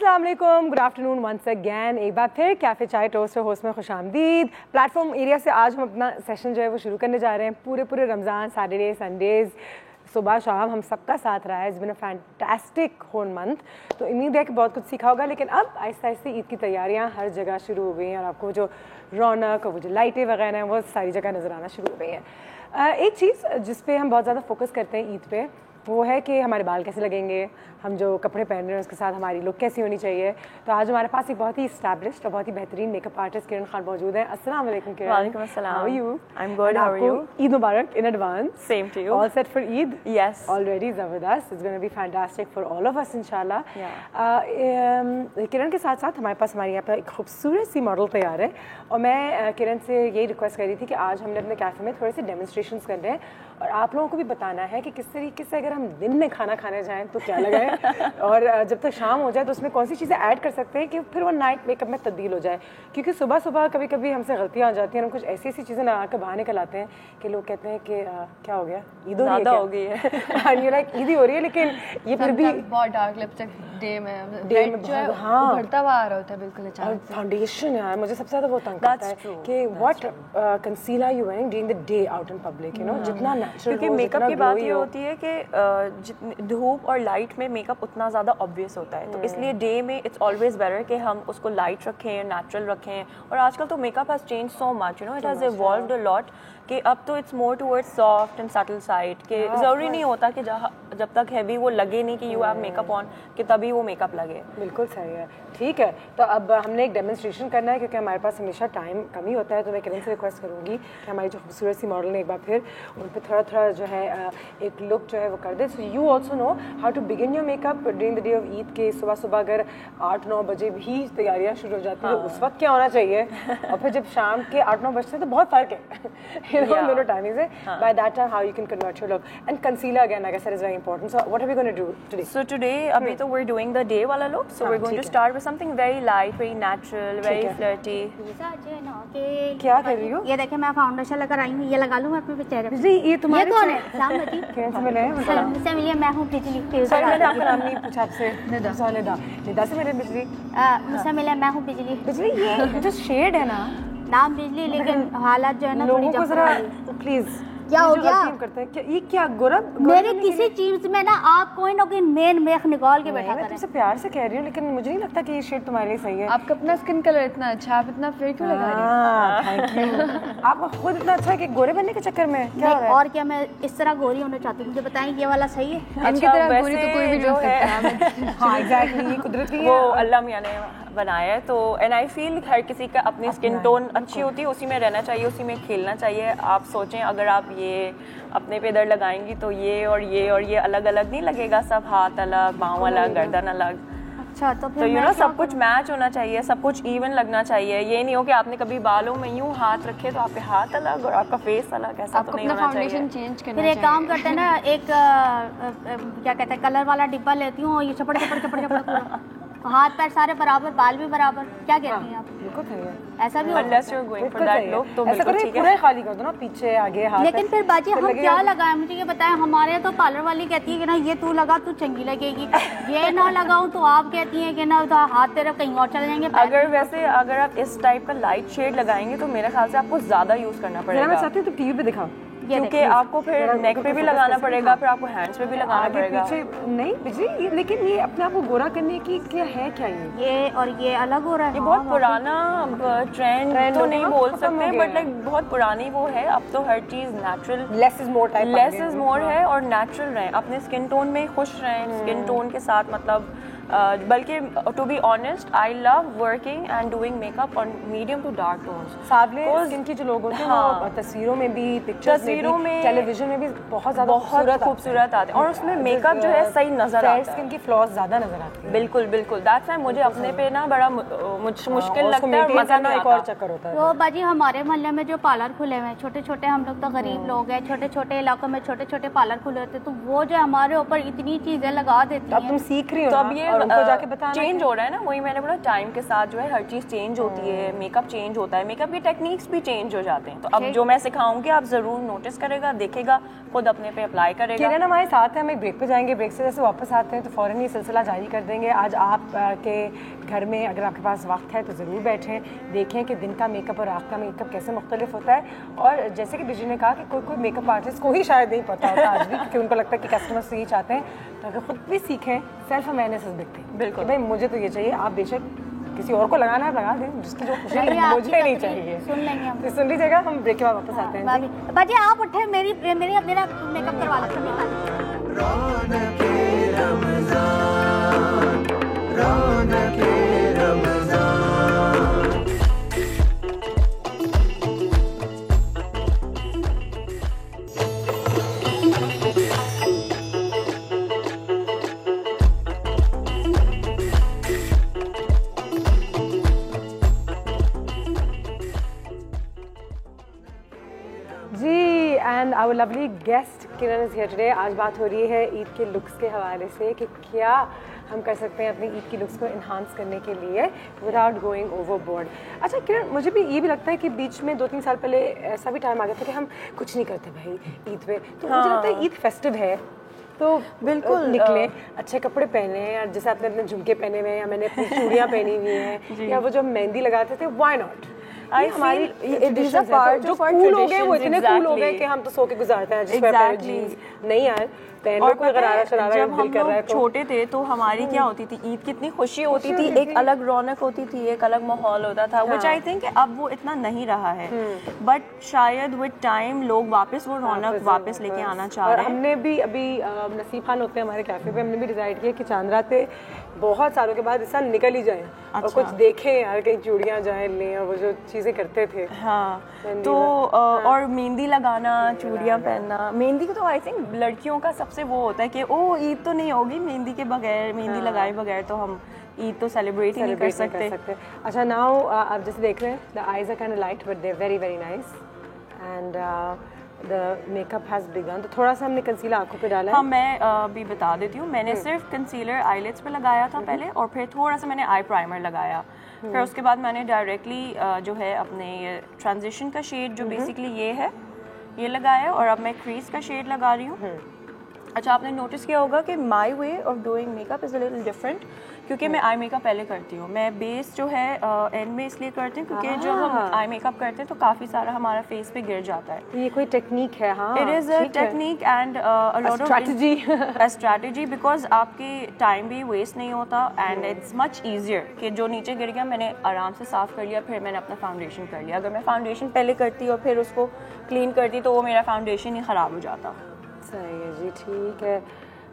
अस्सलाम वालेकुम, good afternoon once again. एक बार फिर कैफ़े चाय टोस्ट होस्ट में खुशामदीद। प्लेटफॉर्म एरिया से आज हम अपना सेशन जो है वो शुरू करने जा रहे हैं। पूरे रमज़ान, सैटरडे, संडेज़, सुबह शाम हम सबका साथ रहा है। It's been a fantastic whole month. तो उम्मीद है कि बहुत कुछ सीखा होगा। लेकिन अब आहिस्ता आहिस्ता ईद की तैयारियां हर जगह शुरू हो गई हैं और आपको जो रौनक और वो जो लाइटें वगैरह हैं वो सारी जगह नज़र आना शुरू हो गई हैं। एक चीज़ जिस पे हम बहुत ज़्यादा फोकस करते हैं ईद पे, वो है कि हमारे बाल कैसे लगेंगे, हम जो कपड़े पहन रहे हैं उसके साथ हमारी लुक कैसी होनी चाहिए। तो आज हमारे पास एक बहुत ही एस्टैब्लिश्ड और बहुत ही बेहतरीन मेकअप आर्टिस्ट किरण खान मौजूद है। अस्सलाम वालेकुम किरण। वालेकुम अस्सलाम। How are you? I am good, how are you? Eid मुबारक in advance. Same to you. All set for Eid? Yes, already ज़बरदस्त। It's gonna be fantastic for all of us इंशाल्लाह। किरण के साथ साथ हमारे पास हमारे यहाँ पर एक खूबसूरत सी मॉडल तैयार है और मैं किरण से यही रिक्वेस्ट कर रही थी कि आज हमने अपने कैफ़े में थोड़े से डेमोन्स्ट्रेशंस करने हैं और आप लोगों को भी बताना है कि किस तरीके से अगर हम दिन में खाना खाने जाएं तो क्या लगाएं और जब तक शाम हो जाए तो उसमें कौन सी चीज़ें ऐड कर सकते हैं कि फिर वो नाइट मेकअप में तब्दील हो जाए। क्योंकि सुबह सुबह कभी कभी हमसे गलतियाँ हो जाती हैं, हम कुछ ऐसी ऐसी चीज़ें लगा कर बाहर निकल आते हैं कि लोग कहते हैं कि क्या हो गया, ईद हो गई है ये लाइक ईद ही हो रही है, लेकिन ये फिर भी बहुत डार्क लिपस्टिक डे में जो है हाँ उभरता हुआ आ रहा होता है बिल्कुल अचानक। फाउंडेशन यार मुझे सबसे ज़्यादा वो तंग करता है कि what concealer you wearing during the day out in public, you know, जितना नेचुरल। क्योंकि मेकअप की बात ये होती है कि धूप और लाइट में मेकअप उतना ज़्यादा ऑब्वियस होता है, तो इसलिए डे में इट्स ऑलवेज बेटर कि हम उसको लाइट रखें, नेचुरल रखें। और आजकल तो makeup has change so much, you know, it has evolved a lot कि अब तो it's more towards soft and subtle side कि ज़रूरी नहीं होता कि जब तक हैवी वो लगे नहीं कि यू हैव मेकअप ऑन कि तभी वो मेकअप लगे। बिल्कुल सही है, ठीक है। तो अब हमने एक डेमोन्स्ट्रेशन करना है क्योंकि हमारे पास हमेशा टाइम कम ही होता है। तो मैं किरण से रिक्वेस्ट करूँगी कि हमारी जो खूबसूरत सी मॉडल ने एक बार फिर उन पर थोड़ा जो है एक लुक जो है वो कर दे। So you also know how to begin your makeup during the day of Eid के सुबह सुबह अगर 8-9 बजे भी तैयारियाँ शुरू हो जाती हैं तो उस वक्त क्या होना चाहिए और फिर जब शाम के 8-9 बजते हैं तो बहुत फ़र्क है दोनों टाइमिंग से। By that time how you can convert your look and concealer again I guess is very important. So what are we gonna do today? So today अभी तो we're doing the day वाला look, so we're going to start with something very light, very natural, very flirty. क्या कर रही हो? ये देखिए मैं फाउंडेशन लेकर आई हूँ, ये लगा लूँ मैं अपने चेहरे पे। जी ये तुम्हारे ये कौन है? सलाम जी। किरण से मिले हैं? मुझसे मिलिए, मैं हूँ बिजली। सॉरी मैंने आपका नाम नहीं पूछा आपसे। निदा से मिले बिजली। मुझसे मिले, मैं हूँ बिजली। बिजली ये जो शेड है ना, नाम बिजली लेकिन हालात जो है ना लोगों को जरा प्लीज क्या हो गया करते हैं क्या, ये क्या गोरब मेरी किसी चीज में ना आप कोई ना कोई मेन मेख निकाल के बैठा मैं तुमसे प्यार से कह रही हूँ लेकिन मुझे नहीं लगता कि ये शेड तुम्हारे लिए सही है। आपका अपना स्किन कलर इतना अच्छा, आप इतना फेयर क्यों लगा रही हैं? Thank you. आप खुद इतना अच्छा है कि गोरे बनने के चक्कर में क्या हो रहा है? और क्या मैं इस तरह गोरी होना चाहती हूँ, मुझे बताएं ये वाला सही है? इनकी तरह गोरी तो कोई भी नहीं हो सकता। हाँ एग्जैक्टली, ये कुदरती वो अल्लाह मियाँ ने बनाया है। तो एंड आई फील हर किसी का अपनी स्किन टोन अच्छी होती है, उसी में रहना चाहिए, उसी में खेलना चाहिए। आप सोचें अगर आप ये अपने पे इधर लगाएंगी तो ये और ये अलग अलग नहीं लगेगा, सब हाथ अलग, पाँव अलग, गर्दन अलग। अच्छा तो यू नो सब कुछ मैच होना चाहिए, सब कुछ इवन लगना चाहिए। ये नहीं हो कि आपने कभी बालों में यूं हाथ रखे तो आपके हाथ अलग और आपका फेस अलग, ऐसा तो नहीं होना चाहिए। फाउंडेशन चेंज करना फिर एक काम करते हैं ना, एक क्या कहते हैं कलर वाला डिब्बा लेती हूँ, ये चपड़ पूरा हाथ पैर सारे बराबर, बाल भी बराबर, क्या कहती हैं आप? बिल्कुल सही है, ऐसा भी Unless you're going for that look, तो ऐसा बिल्कुल करो ठीक है। पूरा खाली कर दो ना, पीछे आगे हाथ। लेकिन फिर बाजी हम क्या लगाएं, मुझे ये बताएं। हमारे तो पार्लर वाली कहती है कि ना ये तू लगा तू चंगी लगेगी, ये ना लगाऊं तो आप कहती हैं कि ना तो हाथ तेरे कहीं और चले जाएंगे। अगर आप इस टाइप का लाइट शेड लगाएंगे तो मेरे ख्याल से आपको ज्यादा यूज करना पड़ेगा। मैं चाहती हूँ तो टीवी पे दिखाओ, क्योंकि आपको फिर नेक पे भी लगाना पड़ेगा, फिर आपको हैंड्स पे भी लगाना पड़ेगा। पीछे नहीं बिजली, लेकिन ये अपने आप को गोरा करने की क्या है, क्या ये और ये अलग हो रहा है। ये बहुत पुराना ट्रेंड तो नहीं बोल सकते, बट लाइक बहुत पुरानी वो है। अब तो हर चीज नेचुरल, लेस इज मोर है और नेचुरल रहें, अपने स्किन टोन में खुश रहें, स्किन टोन के साथ मतलब बल्कि to be honest I love working and doing makeup on medium to dark tones. सावले स्किन के जो लोग होते हैं वो तस्वीरों में भी, तस्वीरों में, टेलीविजन में भी बहुत खूबसूरत आते हैं और उसमें मेकअप जो है सही नजर आता है, स्किन की फ्लॉज ज्यादा नजर आती है। बिल्कुल दैट्स व्हाई मुझे अपने पे ना बड़ा मुश्किल लगता है और मजा ना एक और चक्कर होता है। तो बाजी हमारे मोहल्ले में जो पार्लर खुले हुए हैं, छोटे छोटे, हम लोग तो गरीब लोग हैं, छोटे छोटे इलाकों में छोटे छोटे पार्लर खुले होते हैं, तो वो जो हमारे ऊपर इतनी चीजें लगा देती हैं। अब तुम सीख रही हो, तो अब ये उनको जाके बताना चेंज हो रहा है ना, वही मैंने बोला टाइम के साथ जो है हर चीज़ चेंज होती है, मेकअप चेंज होता है, मेकअप के टेक्निक्स भी चेंज हो जाते हैं। तो अब जो मैं सिखाऊंगी आप ज़रूर नोटिस करेगा, देखेगा, खुद अपने पे अप्लाई करेगा। किरण हमारे साथ है, हम एक ब्रेक पे जाएंगे, ब्रेक से जैसे वापस आते हैं तो फ़ौरन ये सिलसिला जारी कर देंगे। आज आप के घर में अगर आपके पास वक्त है तो ज़रूर बैठें, देखें कि दिन का मेकअप और रात का मेकअप कैसे मुख्तलिफ होता है। और जैसे कि बिजली ने कहा कि कोई मेकअप आर्टिस्ट को ही शायद नहीं पता होता आज भी, क्योंकि उनको लगता है कि कस्टमर्स यही चाहते हैं, तो अगर खुद भी सीखें, सेल्फ अवेयरनेस दिखते हैं बिल्कुल भाई मुझे तो ये चाहिए, आप बेशक किसी और को लगाना है लगा दें, जिसकी जो खुशी है मुझे नहीं चाहिए। सुन लेंगे हम, तो सुन लीजिएगा, हम ब्रेक के बाद वापस आते हैं। बाजी आप उठे, मेरा मेकअप करवा लो। रौनके रमज़ान, रौनके Ramzan. And our lovely guest Kiran is here today. आज बात हो रही है ईद के लुक्स के हवाले से कि क्या हम कर सकते हैं अपनी ईद की लुक्स को इन्हांस करने के लिए विदाउट गोइंग ओवरबोर्ड। अच्छा किरण, मुझे भी ये भी लगता है कि बीच में 2-3 साल पहले ऐसा भी टाइम आ गया था कि हम कुछ नहीं करते भाई ईद पे, तो मुझे लगता है ईद फेस्टिव है तो बिल्कुल निकले, अच्छे कपड़े पहने हैं, और जैसे आपने अपने झुमके पहने हुए हैं या मैंने अपनी चूड़ियाँ पहनी हुई हैं या वो जो मेहंदी लगाते थे, व्हाई नॉट। हमारी जो कूल हो गए वो इतने कूल हो गए कि हम तो सो के गुजारते हैं जीन्स नहीं यार और जब हम लोग छोटे थे तो हमारी क्या होती थी, ईद कितनी खुशी होती थी, एक अलग रौनक होती थी, एक अलग माहौल होता था, व्हिच आई थिंक अब वो इतना नहीं रहा है। बट शायद विद टाइम लोग वापस वो रौनक वापस लेके आना चाह रहे हैं। हमने भी अभी नसीब खान होते हैं हमारे कैफे पे, हमने भी डिसाइड किया कि चांद रात पे बहुत सालों के बाद इस साल निकल ही जाए और कुछ देखें यार, कहीं चूड़ियाँ जाए लें और वो जो चीज़ें करते थे। हाँ तो और मेहंदी लगाना, चूड़ियाँ पहनना, मेहंदी को तो आई थिंक लड़कियों का सबसे वो होता है कि ओ ईद तो नहीं होगी मेहंदी के बगैर, मेहंदी लगाए बगैर तो हम ईद तो सेलिब्रेट ही नहीं कर सकते। अच्छा नाउ आप जैसे देख रहे हैं, the eyes are kind of light but they are very very nice and the makeup has begun. तो थोड़ा सा हमने कंसीलर आंखों पे डाला है। हाँ मैं भी बता देती हूँ, मैंने सिर्फ कंसीलर आईलिड्स पे लगाया था पहले, और फिर थोड़ा सा मैंने आई प्राइमर लगाया, फिर उसके बाद मैंने डायरेक्टली जो है अपने ट्रांजिशन का शेड जो बेसिकली ये है ये लगाया, और अब मैं क्रीज का शेड लगा रही हूँ। अच्छा आपने नोटिस किया होगा कि my way of doing makeup is a little different, क्योंकि मैं आई मेकअप पहले करती हूँ। मैं बेस जो है एंड में इसलिए करती हूँ क्योंकि जब हम आई मेकअप करते हैं तो काफ़ी सारा हमारा फेस पे गिर जाता है। ये कोई टेक्निक है? हाँ, it is a technique and a lot of strategy, because आपकी टाइम भी वेस्ट नहीं होता एंड इट्स मच ईजियर कि जो नीचे गिर गया मैंने आराम से साफ़ कर लिया, फिर मैंने अपना फाउंडेशन कर लिया। अगर मैं फाउंडेशन पहले करती और फिर उसको क्लीन करती तो वो मेरा फाउंडेशन ही ख़राब हो जाता। सही है जी, ठीक है।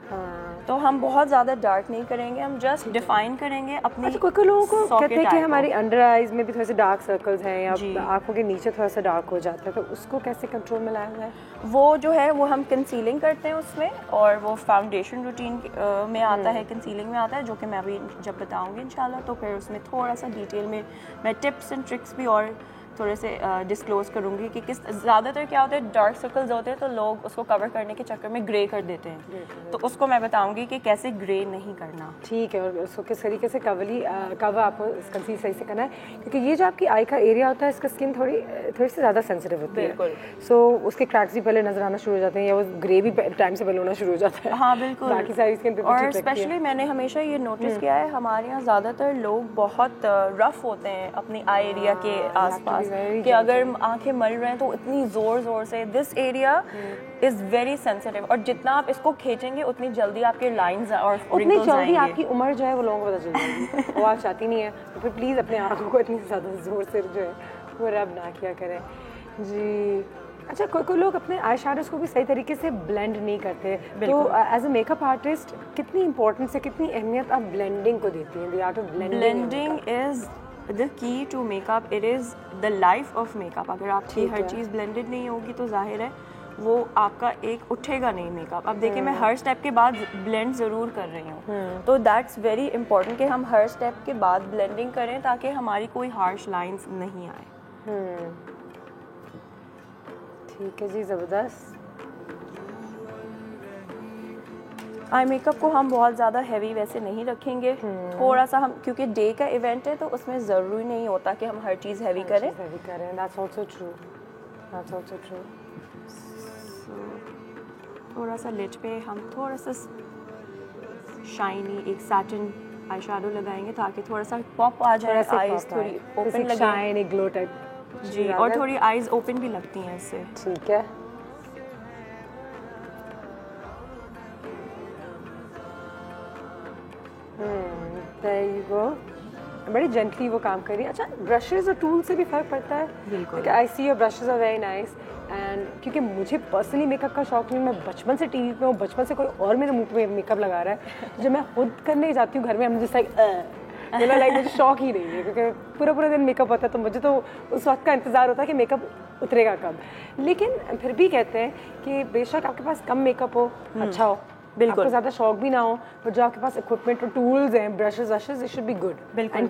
हाँ तो हम बहुत ज़्यादा डार्क नहीं करेंगे, हम जस्ट डिफाइन करेंगे अपनी। अच्छा कोई लोगों को कहते हैं कि हमारी अंडर आइज में भी थोड़े से डार्क सर्कल्स हैं या आंखों के नीचे थोड़ा सा डार्क हो जाता है, तो उसको कैसे कंट्रोल में लाया जाए? वो जो है वो हम कंसीलिंग करते हैं उसमें, और वो फाउंडेशन रूटीन में आता है, कंसीलिंग में आता है, जो कि मैं अभी जब बताऊँगी इंशाल्लाह, तो फिर उसमें थोड़ा सा डिटेल में मैं टिप्स एंड ट्रिक्स भी और थोड़े से डिस्क्लोज करूँगी कि किस ज़्यादातर क्या होता है डार्क सर्कल्स होते हैं तो लोग उसको कवर करने के चक्कर में ग्रे कर देते हैं, तो उसको मैं बताऊँगी कि कैसे ग्रे नहीं करना। ठीक है, और उसको किस तरीके से कवर आपको कंसील सही से करना है, क्योंकि ये जो आपकी आई का एरिया होता है इसका स्किन थोड़ी सी ज़्यादा सेंसिटिव होती है। बिल्कुल। सो उसके क्रैक्स भी पहले नजर आना शुरू हो जाते हैं या वो ग्रे भी टाइम से पहले होना शुरू हो जाता है। हाँ बिल्कुल, बाकी सारी स्किन और स्पेशली मैंने हमेशा ये नोटिस किया है हमारे यहाँ ज़्यादातर लोग बहुत रफ होते हैं अपनी आई एरिया के आसपास, कि अगर आंखें मल रहे हैं तो इतनी जोर से this area is very sensitive, और जितना आप इसको खींचेंगे उतनी जल्दी आपके लाइंस और उतनी जल्दी आपकी उम्र जो है वो लोगों को पता चल जाएगी। वो आप चाहती नहीं है तो फिर प्लीज़ अपने आंखों को इतनी ज़्यादा जोर से जो है वो रब ना किया करें जी। अच्छा कोई लोग अपने आई शैडोज़ को भी सही तरीके से ब्लेंड नहीं करते, तो एज अ मेकअप आर्टिस्ट कितनी इंपॉर्टेंस है, कितनी अहमियत आप ब्लेंडिंग को देती हैं? The art of blending is the key to makeup, it is the life of makeup. अगर आपकी हर चीज़ ब्लेंडेड नहीं होगी तो जाहिर है वो आपका एक उठेगा नहीं मेकअप। अब देखिए मैं हर स्टेप के बाद ब्लेंड ज़रूर कर रही हूँ, तो दैट्स वेरी इंपॉर्टेंट कि हम हर स्टेप के बाद ब्लेंडिंग करें ताकि हमारी कोई हार्श लाइंस नहीं आए। ठीक है जी, ज़बरदस्त। आई मेकअप को हम बहुत ज़्यादा हैवी वैसे नहीं रखेंगे, थोड़ा सा हम, क्योंकि डे का इवेंट है तो उसमें ज़रूरी नहीं होता कि हम हर चीज़ हैवी करें। That's also true. That's also true. थोड़ा सा लिड पे हम थोड़ा सा शाइनी एक सैटिन आई शेडो लगाएंगे ताकि थोड़ा सा पॉप आ जाए, आईज थोड़ी ओपन लगे, शाइन, एक ग्लो टाइप जी, और थोड़ी आईज ओपन भी लगती हैं इससे। ठीक है। There you go. बड़ी जेंटली वो काम कर रही है। अच्छा, ब्रशेस और टूल से भी फ़र्क पड़ता है? बिल्कुल। I see your brushes are very nice and क्योंकि मुझे पर्सनली मेकअप का शौक नहीं, मैं बचपन से टीवी पे हूँ, बचपन से कोई और मेरे मुंह पे मेकअप लगा रहा है। जब मैं खुद करने जाती हूँ घर में, मुझे लाइक मुझे शौक ही नहीं है क्योंकि पूरा दिन मेकअप होता है, तो मुझे तो उस वक्त का इंतज़ार होता है कि मेकअप उतरेगा कब। लेकिन फिर भी कहते हैं कि बेशक आपके पास कम मेकअप हो, अच्छा हो, बिल्कुल, आपको ज़्यादा शौक भी ना हो, पर जो आपके पास इक्विपमेंट और टूल्स हैं, ब्रशेस वशेस, इट शुड बी गुड, बिल्कुल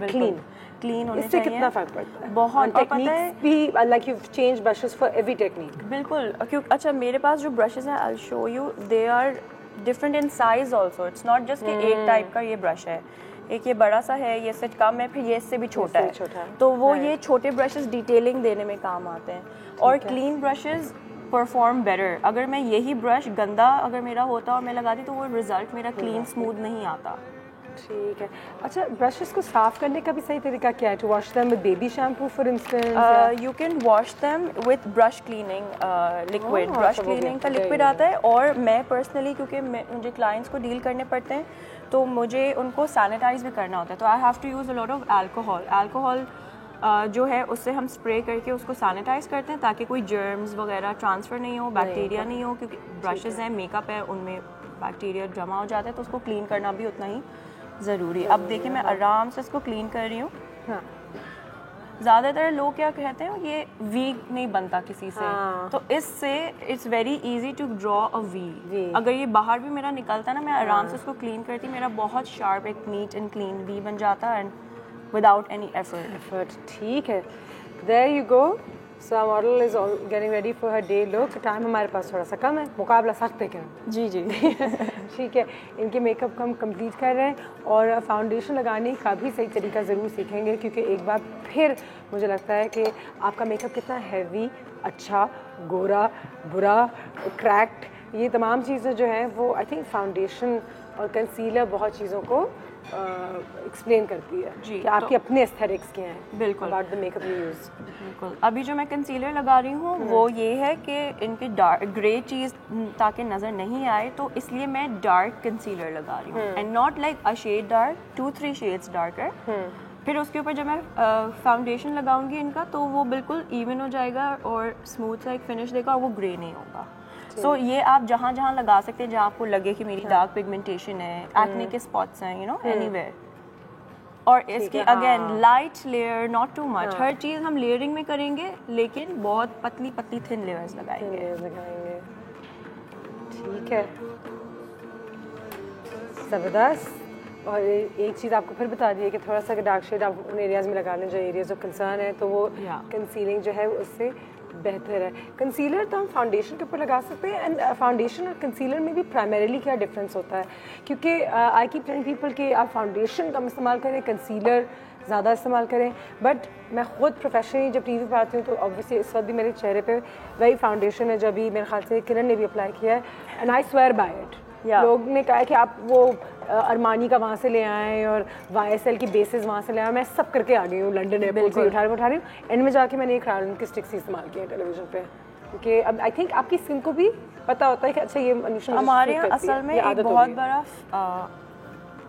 क्लीन होने इससे चाहिए। कितना फ़र्क पड़ता है? बहुत। और पता है भी, like you change brushes for every technique. बिल्कुल, क्योंकि अच्छा मेरे पास जो ब्रशेस हैं, I show you, they are different in size also. It's not just कि एक टाइप का ये ब्रश है, एक ये बड़ा सा है, ये इससे कम है, फिर ये इससे भी छोटा है, तो वो ये छोटे ब्रशेस डिटेलिंग देने में काम आते हैं। और क्लीन ब्रशेस परफॉर्म बेटर। अगर मैं यही ब्रश गंदा अगर मेरा होता और मैं लगाती तो वो रिजल्ट मेरा क्लीन स्मूथ नहीं आता। ठीक है। अच्छा, ब्रशेस को साफ करने का भी सही तरीका क्या है? To wash them with baby shampoo for instance? You can wash them with brush cleaning liquid. Brush cleaning का लिक्विड आता है, और मैं पर्सनली क्योंकि मुझे क्लाइंट्स को डील करने पड़ते हैं तो मुझे उनको सैनिटाइज भी करना होता है, तो I have to use a lot of alcohol जो है उससे हम स्प्रे करके उसको सैनिटाइज करते हैं ताकि कोई जर्म्स वगैरह ट्रांसफ़र नहीं हो, बैक्टीरिया नहीं हो, क्योंकि ब्रशेज़ हैं, मेकअप है, उनमें बैक्टीरिया जमा हो जाता है, तो उसको क्लीन करना भी उतना ही ज़रूरी है। अब देखिए मैं आराम से इसको क्लीन कर रही हूँ। हाँ। ज़्यादातर लोग क्या कहते हैं, ये वी नहीं बनता किसी से, तो इससे it's very easy to draw a V. अगर ये बाहर भी मेरा निकलता है ना, मैं आराम से उसको क्लीन करती, मेरा बहुत शार्प एक नीट एंड क्लीन वी बन जाता है, एंड without any effort. ठीक है। There you go. So our model is all getting ready for her day look. Time हमारे पास थोड़ा सा कम है, मुकाबला सच पे क्या? जी ठीक है। इनके मेकअप को हम कंप्लीट कर रहे हैं और फाउंडेशन लगाने का भी सही तरीका ज़रूर सीखेंगे, क्योंकि एक बार फिर मुझे लगता है कि आपका मेकअप कितना हैवी, अच्छा, गोरा, बुरा, क्रैक्ड, ये तमाम चीज़ें जो हैं वो आई थिंक फाउंडेशन और कंसीलर बहुत चीज़ों को एक्सप्लेन करती है जी, कि आपके अपने एस्थेटिक्स क्या हैं। बिल्कुल, about the makeup you use. बिल्कुल। अभी जो मैं कंसीलर लगा रही हूँ वो ये है कि इनकी डार्क ग्रे चीज़ ताकि नज़र नहीं आए, तो इसलिए मैं डार्क कंसीलर लगा रही हूँ, and not like a shade dark, 2-3 shades darker. फिर उसके ऊपर जब मैं फाउंडेशन लगाऊंगी इनका, तो वो बिल्कुल इवन हो जाएगा और स्मूथ सा एक फिनिश देगा, और वो ग्रे नहीं होगा। सो ये आप जहाँ जहाँ लगा सकते हैं, जहाँ आपको लगे कि मेरी डार्क पिगमेंटेशन है, एक्ने के स्पॉट्स हैं, यू नो, एनीवेयर। और इसकी again light layer, not too much. हर चीज़ हम लेयरिंग में करेंगे, लेकिन बहुत पतली पतली थिन लेयर्स लगाएंगे। ठीक है, ज़बरदस्त। और एक चीज़ आपको फिर बता दी है कि थोड़ा सा डार्क शेड आप उन एरियाज़ में लगा लें जो एरियाज़ ऑफ कंसर्न है, तो वो कंसीलिंग जो है उससे बेहतर है। कंसीलर तो हम फाउंडेशन के ऊपर लगा सकते हैं, एंड फाउंडेशन और कंसीलर में भी प्राइमरीली क्या डिफरेंस होता है? क्योंकि आई कीप टेलिंग पीपल कि आप फाउंडेशन कम इस्तेमाल करें, कंसीलर ज़्यादा इस्तेमाल करें, बट मैं खुद प्रोफेशनली जब टीवी पर आती हूँ तो ऑब्वियसली इस वक्त भी मेरे चेहरे पे वही फाउंडेशन है जो अभी मेरे ख्याल से किरण ने भी अप्लाई किया है, and I swear by it. लोग ने कहा है कि आप वो अरमानी का वहाँ से ले आएँ और YSL की बेसिस वहाँ से ले आए, मैं सब करके आ गई हूँ, लंदन एयरपोर्ट से उठा रही हूँ, एंड में जाके मैंने एक क्राउन की स्टिक्स इस्तेमाल किया टेलीविजन पे, क्योंकि अब आई थिंक आपकी स्किन को भी पता होता है कि अच्छा ये अनुष्का हमारे यहाँ असल में एक बहुत बड़ा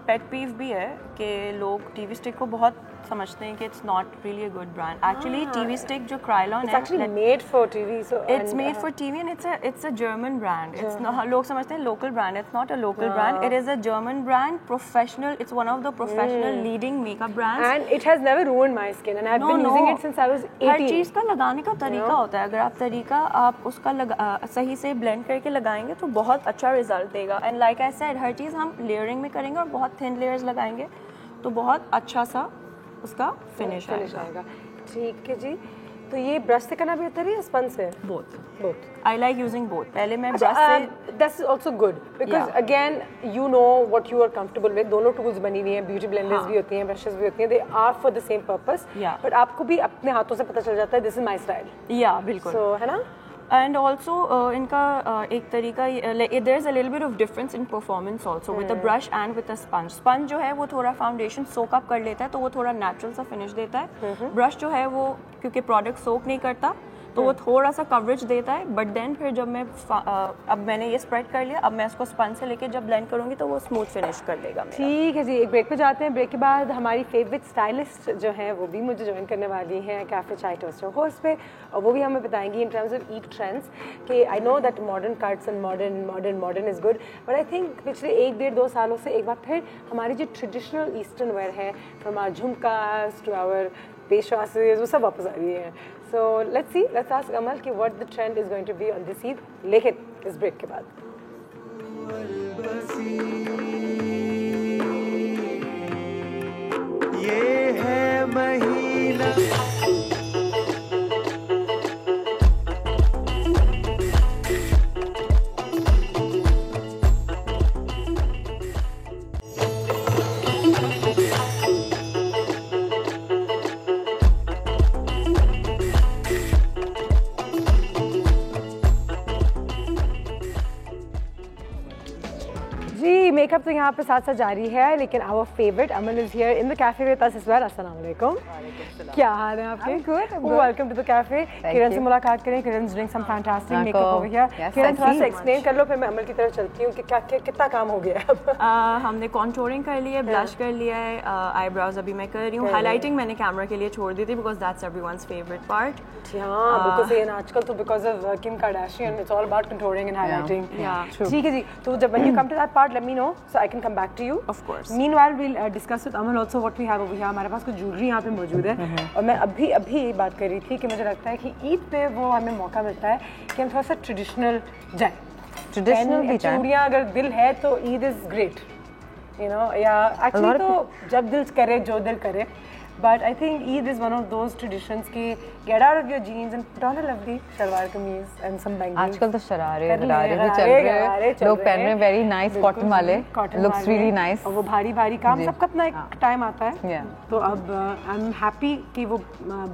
पेट पीव भी है कि लोग टीवी स्टिक को बहुत समझते हैं कि it's not really a good brand. Actually TV stick जो क्राइलॉन है, actually made for TV, so it's made for TV and it's a German brand. It's लोग समझते हैं local brand, it's not a local brand, it is a German brand, professional, it's one of the professional leading makeup brands, and it has never ruined my skin and I have been using it since I was 18। हर चीज़ का लगाने का तरीका होता है, अगर आप तरीका आप उसका सही से ब्लेंड करके लगाएंगे तो बहुत अच्छा रिजल्ट देगा। एंड लाइक आई सेड, हर चीज़ हम लेयरिंग में करेंगे और बहुत थिन लेयर्स लगाएंगे तो बहुत अच्छा सा उसका फिनिश आएगा। ठीक है जी। तो ये ब्रश से करना बेहतर है या स्पंज से? Both Both. I like using both. पहले मैं ब्रश से That's also good because Yeah. again you know what you are comfortable with. दोनों टूल्स बनी हुई हैं, ब्यूटी ब्लेंडर्स भी होती हैं, ब्रशेस भी होती हैं, they are for the same purpose. Yeah. But आपको भी अपने हाथों से पता चल जाता है this is my style. या बिल्कुल। So है ना? एंड ऑल्सो इनका एक तरीका there is a little bit of difference in performance also with the brush and with the sponge. Sponge जो है वो थोड़ा फाउंडेशन सोक अप कर लेता है तो वो थोड़ा नेचुरल सा फिनिश देता है। ब्रश जो है वो क्योंकि प्रोडक्ट सोक नहीं करता तो वो थोड़ा सा कवरेज देता है, बट देन फिर जब मैं अब मैंने ये स्प्रेड कर लिया, अब मैं इसको स्पंज से लेके जब ब्लेंड करूँगी तो वो स्मूथ फिनिश कर देगा मेरा। ठीक है जी, एक ब्रेक पे जाते हैं। ब्रेक के बाद हमारी फेवरेट स्टाइलिस्ट जो है वो भी मुझे ज्वाइन करने वाली हैं कैफे चाय टोस्टर होस्ट पे, और वो भी हमें बताएंगी in terms of it trends कि I know that modern cuts and modern is good, but I think पिछले 1-1.5-2 सालों से एक बार फिर हमारी जो ट्रेडिशनल ईस्टर्न वेयर है फ्रॉम आवर झुमकास टू आवर पेशवासेस वो सब वापस आ रही है। सो लेट्स आस्क अमल कि what the trend is going to be on this Eid, लेकिन इस ब्रेक के बाद। ये है महीना जी मेकअप तो यहाँ पे साथ साथ जारी है, लेकिन our favourite Amal is here in the cafe with us as well. अस्सलाम वालेकुम, क्या हाल है आपके? good, welcome to the cafe. Kiran से मुलाकात करें। Kiran is doing some fantastic makeup over here. Kiran थोड़ा सा एक्सप्लेन कर लो, फिर मैं अमल की तरफ चलती हूँ कि क्या कितना काम हो गया है अब। हमने कॉन्टोरिंग कर लिया है, ब्लश कर लिया है, आईब्रोज अभी मैं कर रही हूँ। हाईलाइटिंग मैंने कैमरा के लिए छोड़ दी थी because that's everyone's favourite part. हाँ बिल्कुल सही है ना, आजकल तो because of Kim Kardashian it's all about controlling and highlighting. ठीक है जी, तो जब when you come to that part let me know so I can come back to you. Of course. Meanwhile we'll discuss with Amal also what we have over here. हमारे पास कुछ jewellery यहाँ पे मौजूद है, और मैं अभी यही बात कर रही थी कि मुझे लगता है कि ईद पे वो हमें मौका मिलता है कि हम थोड़ा सा ट्रेडिशनल जाए। ट्रेडिशनल भी जाए। चूड़ियाँ अगर दिल है तो Eid is great, you know, या एक्चुअली तो जब दिल करे जो दिल करे, but I think Eid is one of those traditions कि get out of your jeans and put on a lovely salwar kameez and some bangles। आजकल तो शरारे गरारे भी चल रहे हैं, लोग पहन रहे हैं वेरी नाइस कॉटन वाले, लुक्स रियली नाइस। और वो भारी भारी काम सबका अपना एक टाइम आता है, तो अब आई एम हैप्पी कि वो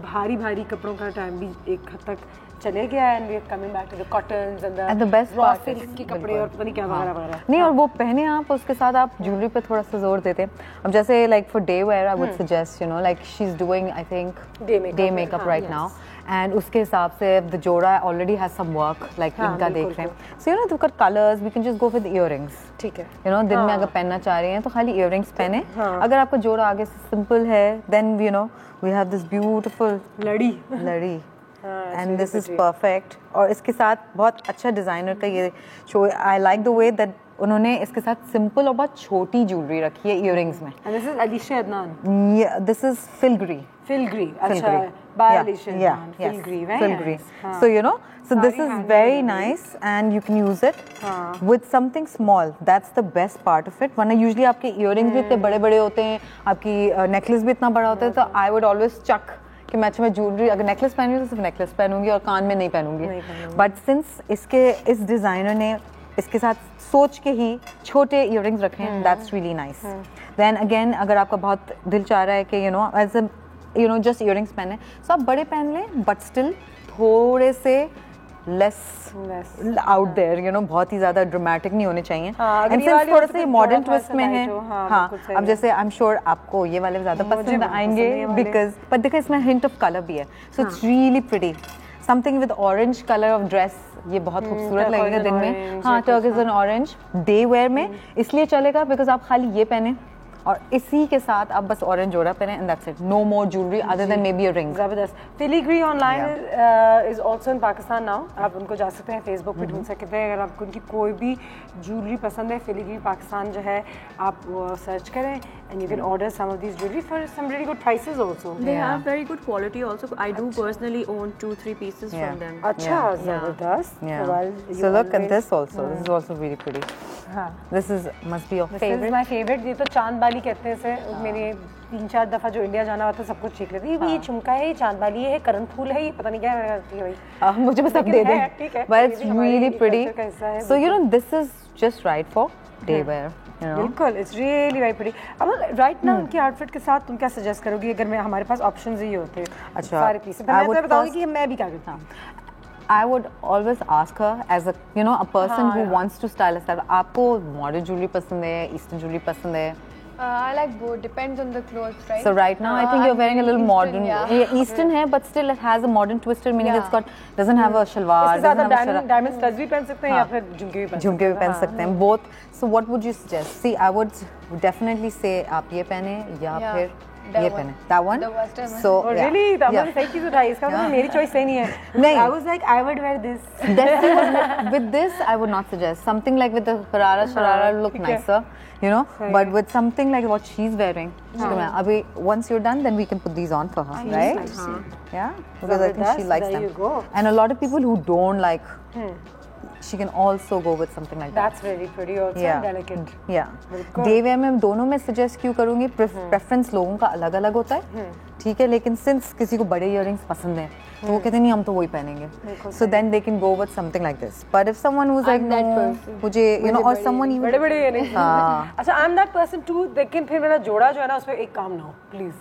भारी भारी कपड़ों का टाइम भी एक हद तक चले गया and we are coming back to the cottons and the best part के कपड़े और पता नहीं क्या वगैरह वगैरह। नहीं, और वो पहने आप, उसके साथ आप ज्वेलरी पे थोड़ा सा जोर देते हैं। अब जैसे like for day wear I would suggest you know like she is doing I think day makeup right now, and उसके हिसाब से द जोड़ा already has some work like इनका देख रहे हैं। So you know to cut colours we can just go with earrings. ठीक है, यू नो दिन में अगर पहनना चाह रही हैं तो खाली इयररिंग्स पहने। अगर आपका जोड़ा आगे से सिंपल है then you know we have this beautiful लड़ी एंड दिस इज परफेक्ट। और इसके साथ बहुत अच्छा डिजाइनर का ये show, I like the way that उन्होंने इसके साथ सिंपल और बहुत छोटी ज्वेलरी रखी है इयररिंग्स में। And this is Alisha Adnan, this is filigree. अच्छा, by Alisha Adnan, filigree. So you know, so this is very nice and you can use it with something small. That's the best part of it. वरना usually आपके earrings भी इतने बड़े-बड़े होते हैं, आपकी necklace भी इतना बड़ा होता है, तो I would always chuck कि मैं ज्वेलरी अगर नेकलेस पहनूंगी तो सिर्फ नेकलेस पहनूंगी और कान में नहीं पहनूंगी। बट सिंस इस डिजाइनर ने इसके साथ सोच के ही छोटे इयररिंग्स रखे हैं, that's really nice. Then again अगर आपका बहुत दिल चाह रहा है कि you know as a you know just earrings पहने, तो आप बड़े पहन लें बट स्टिल थोड़े से less out there, you know बहुत ही ज्यादा ड्रामेटिक नहीं होने चाहिए। एंड सिंस थोड़े से मॉडर्न ट्विस्ट में है, हाँ अब जैसे आई एम श्योर आपको ये वाले ज्यादा पसंद आएंगे बिकॉज बट देखो इसमें हिंट ऑफ कलर भी है, so it's really pretty. Something with orange colour of dress, ये बहुत खूबसूरत लगेगा दिन में। हाँ, Turkish and orange day wear में इसलिए चलेगा बिकॉज आप खाली ये पहने और इसी के साथ आप बस ऑरेंज जोड़ा पहने and that's it, no more jewellery other than maybe a ring. जबरदस्त। Filigree online is also in Pakistan now, आप उनको जा सकते हैं, फेसबुक पे ढूंढ सकते हैं। अगर आपको उनकी कोई भी ज्वेलरी पसंद है, फिलीग्री पाकिस्तान जो है आप वो सर्च करें and you can order some of these jewelry for some really good prices also. They have very good quality also. I do personally own 2-3 pieces from them. Acha, zabardast. Yeah. Well, you So look at always- this also. This is also really pretty. This is must be your This is favorite. my favorite. ये तो चांद बाली कहते हैं इसे. मैंने 3-4 दफा जो India जाना होता है सब कुछ सीख लेती है. ये झुमका है, ये चांद बाली है, करण फूल है, ये पता नहीं क्या है. ठीक है भाई. मुझे बस अब लेकिन दे है, दे. ठीक है. But ये it's भी हमारे really pretty. culture का हिस्सा है, So you know this is just right for day wear. You know. बिल्कुल. It's really very pretty. अब right now उनके आउटफिट के साथ तुम क्या सजेस्ट करोगी अगर मैं हमारे पास ऑप्शंस ही होते हैं. अच्छा. सारे पीसेस. मैं तो बताऊंगी कि मैं भी क्या करता हूँ. I would always ask her as a person who wants to style herself. आपको modern jewelry पसंद है, Eastern jewelry पसंद है? I like both. Depends on the clothes, right? So right now I think you're I'm wearing a little Eastern, modern. yeah. Eastern है, but still it has a modern twisted meaning. Yeah. It's got doesn't have a shalwar. इसके साथ doesn't have a diamond studs भी पहन सकते हैं या फिर झुमके भी पहन सकते हैं. झुमके भी पहन सकते हैं. Both. So what would you suggest? See, I would definitely say आप ये पहने या Yeah. फिर That ये one. पहने. That one. The Western one. So Oh, yeah. really? तो Yeah. हमने सही चीज़ उठाई. इसका मतलब मेरी चॉइस सही नहीं है. नहीं. I was like, I would wear this. With this, I would not suggest something like with the sharara look ठीक है. nicer, you know. But with something like what she's wearing, abhi, once you're done, then we can put these on for her, right? Yeah, because I think she Zabardast, likes there them. you go. And a lot of people who don't like, she can also go with something like that. That's really pretty also. Yeah. Delicate. Yeah. बिल्कुल. Day wear में दोनों में suggest क्यों करूँगी? Preference लोगों का अलग अलग होता है, ठीक है. लेकिन सिंस किसी को बड़े इयररिंग्स पसंद हैं, तो वो कहते नहीं हम तो वही पहनेंगे. So then they can go with something like this. But if someone who's like I'm that no, person. मुझे you know, or someone even बड़े बड़े earrings. हाँ. अच्छा, I'm that person too. लेकिन फिर मेरा जोड़ा जो है ना उसमें एक काम ना हो प्लीज,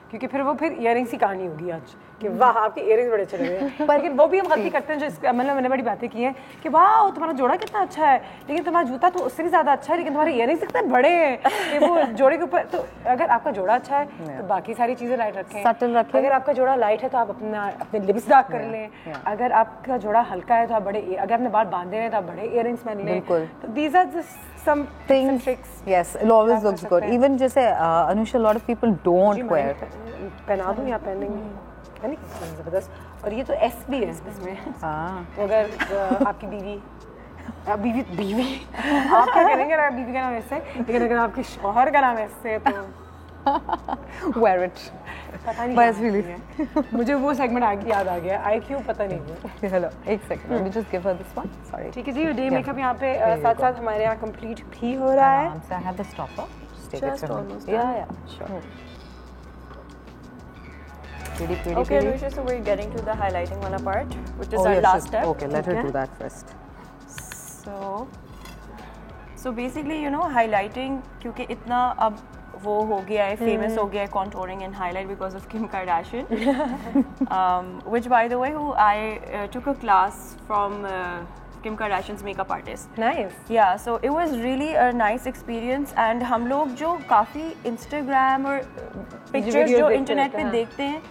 क्योंकि फिर वो फिर इयरिंग्स की कहानी होगी आज कि वाह आपके इयरिंग्स बड़े अच्छे लग रहे हैं. लेकिन वो भी हम गलती करते हैं जो मतलब मैंने बड़ी बातें की हैं कि वाह तुम्हारा जोड़ा कितना अच्छा है, लेकिन तुम्हारा जूता तो उससे भी ज़्यादा अच्छा है, लेकिन तुम्हारे इयरिंग्स कितने बड़े हैं. कि वो जोड़े के ऊपर तो अगर आपका जोड़ा अच्छा है तो बाकी सारी चीज़ें लाइट रखें. Subtle रखें. अगर आपका जोड़ा लाइट है तो आप अपने लिप्स डार्क कर लें. अगर आपका जोड़ा हल्का है तो आप बड़े, अगर आपने बाल बांधे हैं तो आप बड़े इयरिंग्स पहन लें. बिल्कुल. तो these are just some things. tricks. Yes, it always कर looks सकते good. हैं. Even जैसे Anusha, a lot of people don't wear. पहना दूं या पहनेंगे है नहीं ज़बरदस्त. और ये तो एस भी है इसमें. हाँ. तो अगर आपकी बीवी आप क्या करेंगे अगर बीवी का नाम ऐसे, लेकिन अगर आपके शौहर का नाम ऐसे है तो Wear it. पता नहीं But क्या it's really है. मुझे वो सेगमेंट याद आ गया. IQ पता नहीं. Hello. एक second. Let me just give her this one. Sorry. ठीक है जी. डे मेकअप यहाँ पे साथ साथ हमारे यहाँ कंप्लीट भी हो रहा है. So I have the stopper. Just take it Just from almost here. done. Yeah, sure. Pretty. Okay, Anusha, so we're getting to the highlighting one part, which is Oh, our yes, last yes. step. Okay, let her do that first. So basically, you know, highlighting क्योंकि इतना अब वो हो गया है, famous हो गया है contouring and highlight because of Kim Kardashian, which by the way, who I took a class from Kim Kardashian's makeup artist. Nice. Yeah, so it was really a nice experience and हम लोग जो काफ़ी Instagram और pictures जो internet पे देखते हैं,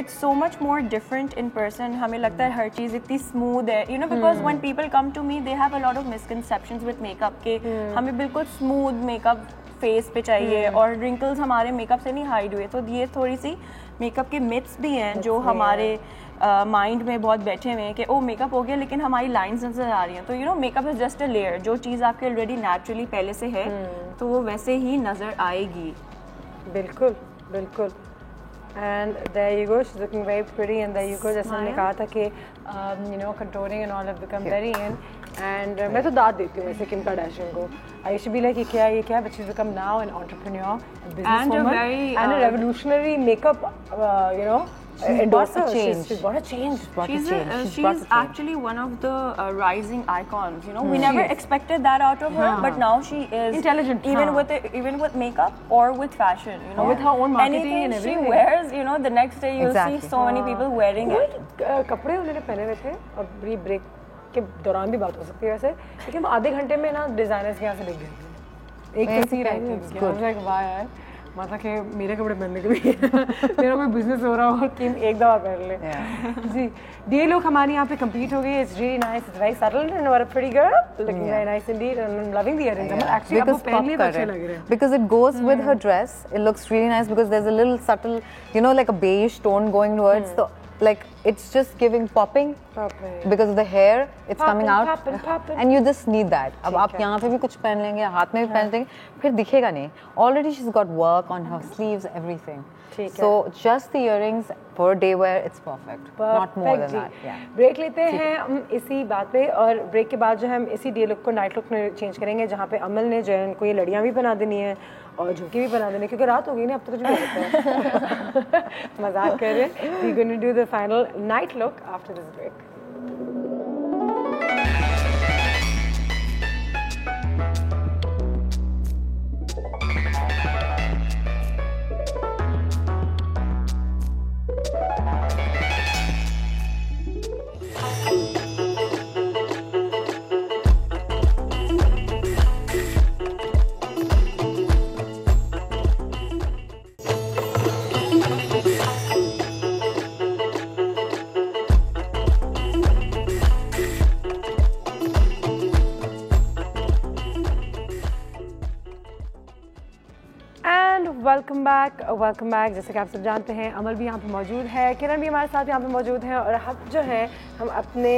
it's so much more different in person. हमें लगता है हर चीज़ इतनी smooth है, you know, because when people come to me, they have a lot of misconceptions with makeup के हमें बिल्कुल smooth makeup face पे चाहिए और wrinkles हमारे makeup से नहीं hide हुए. तो ये थोड़ी सी makeup के myths भी हैं जो हमारे माइंड में बहुत बैठे हुए हैं कि ओ मेकअप हो गया लेकिन हमारी लाइंस नजर आ रही हैं. तो you know makeup is just a layer. जो चीज़ आपके ऑलरेडी नेचुरली पहले से है तो वो वैसे ही नजर आएगी. बिल्कुल बिल्कुल. And there you go, she's looking very pretty. And there you go, जैसे हमने कहा था कि you know contouring and all have become very in. And मैं तो दाद देती हूँ वैसे किम कार्दाशियन को. I used to be like ये क्या, but she's become now an entrepreneur, a businesswoman, and a revolutionary makeup, you know, endorser. She's brought a change. She's actually one of the rising icons. You know, we never expected that out of her, but now she is intelligent. Even with makeup or with fashion. You know, with her own marketing anything and everything. she wears, you know, the next day you'll see so many people wearing it. कपड़े उन्होंने पहने हुए थे और break के दौरान भी बात हो सकती है वैसे, लेकिन आधे घंटे में ना डिजाइनर्स के यहाँ से दिख गए थे. एक तस्वीर आई थी. वाह यार, मतलब कि मेरे कपड़े पहनने के भी मेरा कोई बिजनेस हो रहा हो और किम एक दफा पहन ले. जी ये लोग हमारे यहाँ पे कंप्लीट हो गए. It's really nice, it's very subtle and what a pretty girl, looking very nice Indeed and I am loving the earrings. Actually आपको पहन लिए तो अच्छे लग रहे हैं because it goes with her dress. It looks really nice because there's a little subtle, you know, like a beige tone going towards the like it's just giving popping because of the hair, it's coming out and you just need that. अब आप यहाँ पे भी कुछ पहन लेंगे, हाथ में भी पहन लेंगे, फिर दिखेगा नहीं. Already she's got work on her sleeves, everything. So just the earrings for day wear, it's perfect. Not more than that. Yeah. Break लेते हैं हम इसी बात पे, और ब्रेक के बाद जो है हम इसी डे लुक को नाइट लुक में चेंज करेंगे, जहाँ पे अमल ने जो है उनको ये लड़ियाँ भी बना देनी है और झुमके भी बना देने, क्योंकि रात हो गई ना, अब तो कुछ भी हो सकता है. मजाक कर रहे हैं. We're going to do the final night look after this break. Welcome back. जैसे कि आप सब जानते हैं, अमल भी यहाँ पे मौजूद है, किरण भी हमारे साथ यहाँ पे मौजूद है, और अब जो है हम अपने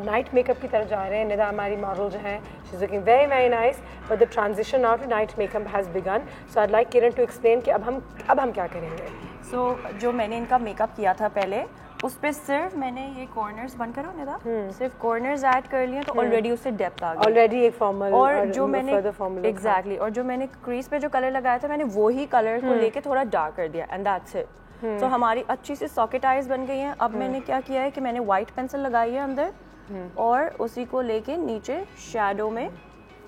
नाइट मेकअप की तरफ जा रहे हैं. निदा हमारी मॉडल जो है, she is looking very nice, but the transition now to night makeup has begun. So I like Kiran to explain कि अब हम क्या करेंगे. सो जो मैंने इनका मेकअप किया था पहले, उस पे सिर्फ मैंने ये कॉर्नर्स बंद करो निदा, सिर्फ कॉर्नर्स ऐड कर लिए, तो ऑलरेडी उससे डेप्थ आ गई. ऑलरेडी एक फॉर्मल, और जो मैंने एग्जैक्टली और जो मैंने क्रीज पे जो कलर लगाया था, मैंने वही कलर को लेके थोड़ा डार्क कर दिया, एंड दैट्स इट. तो हमारी अच्छी सी सॉकेट आईज बन गई हैं. अब मैंने क्या किया है कि मैंने वाइट पेंसिल लगाई है अंदर, और उसी को लेके नीचे शैडो में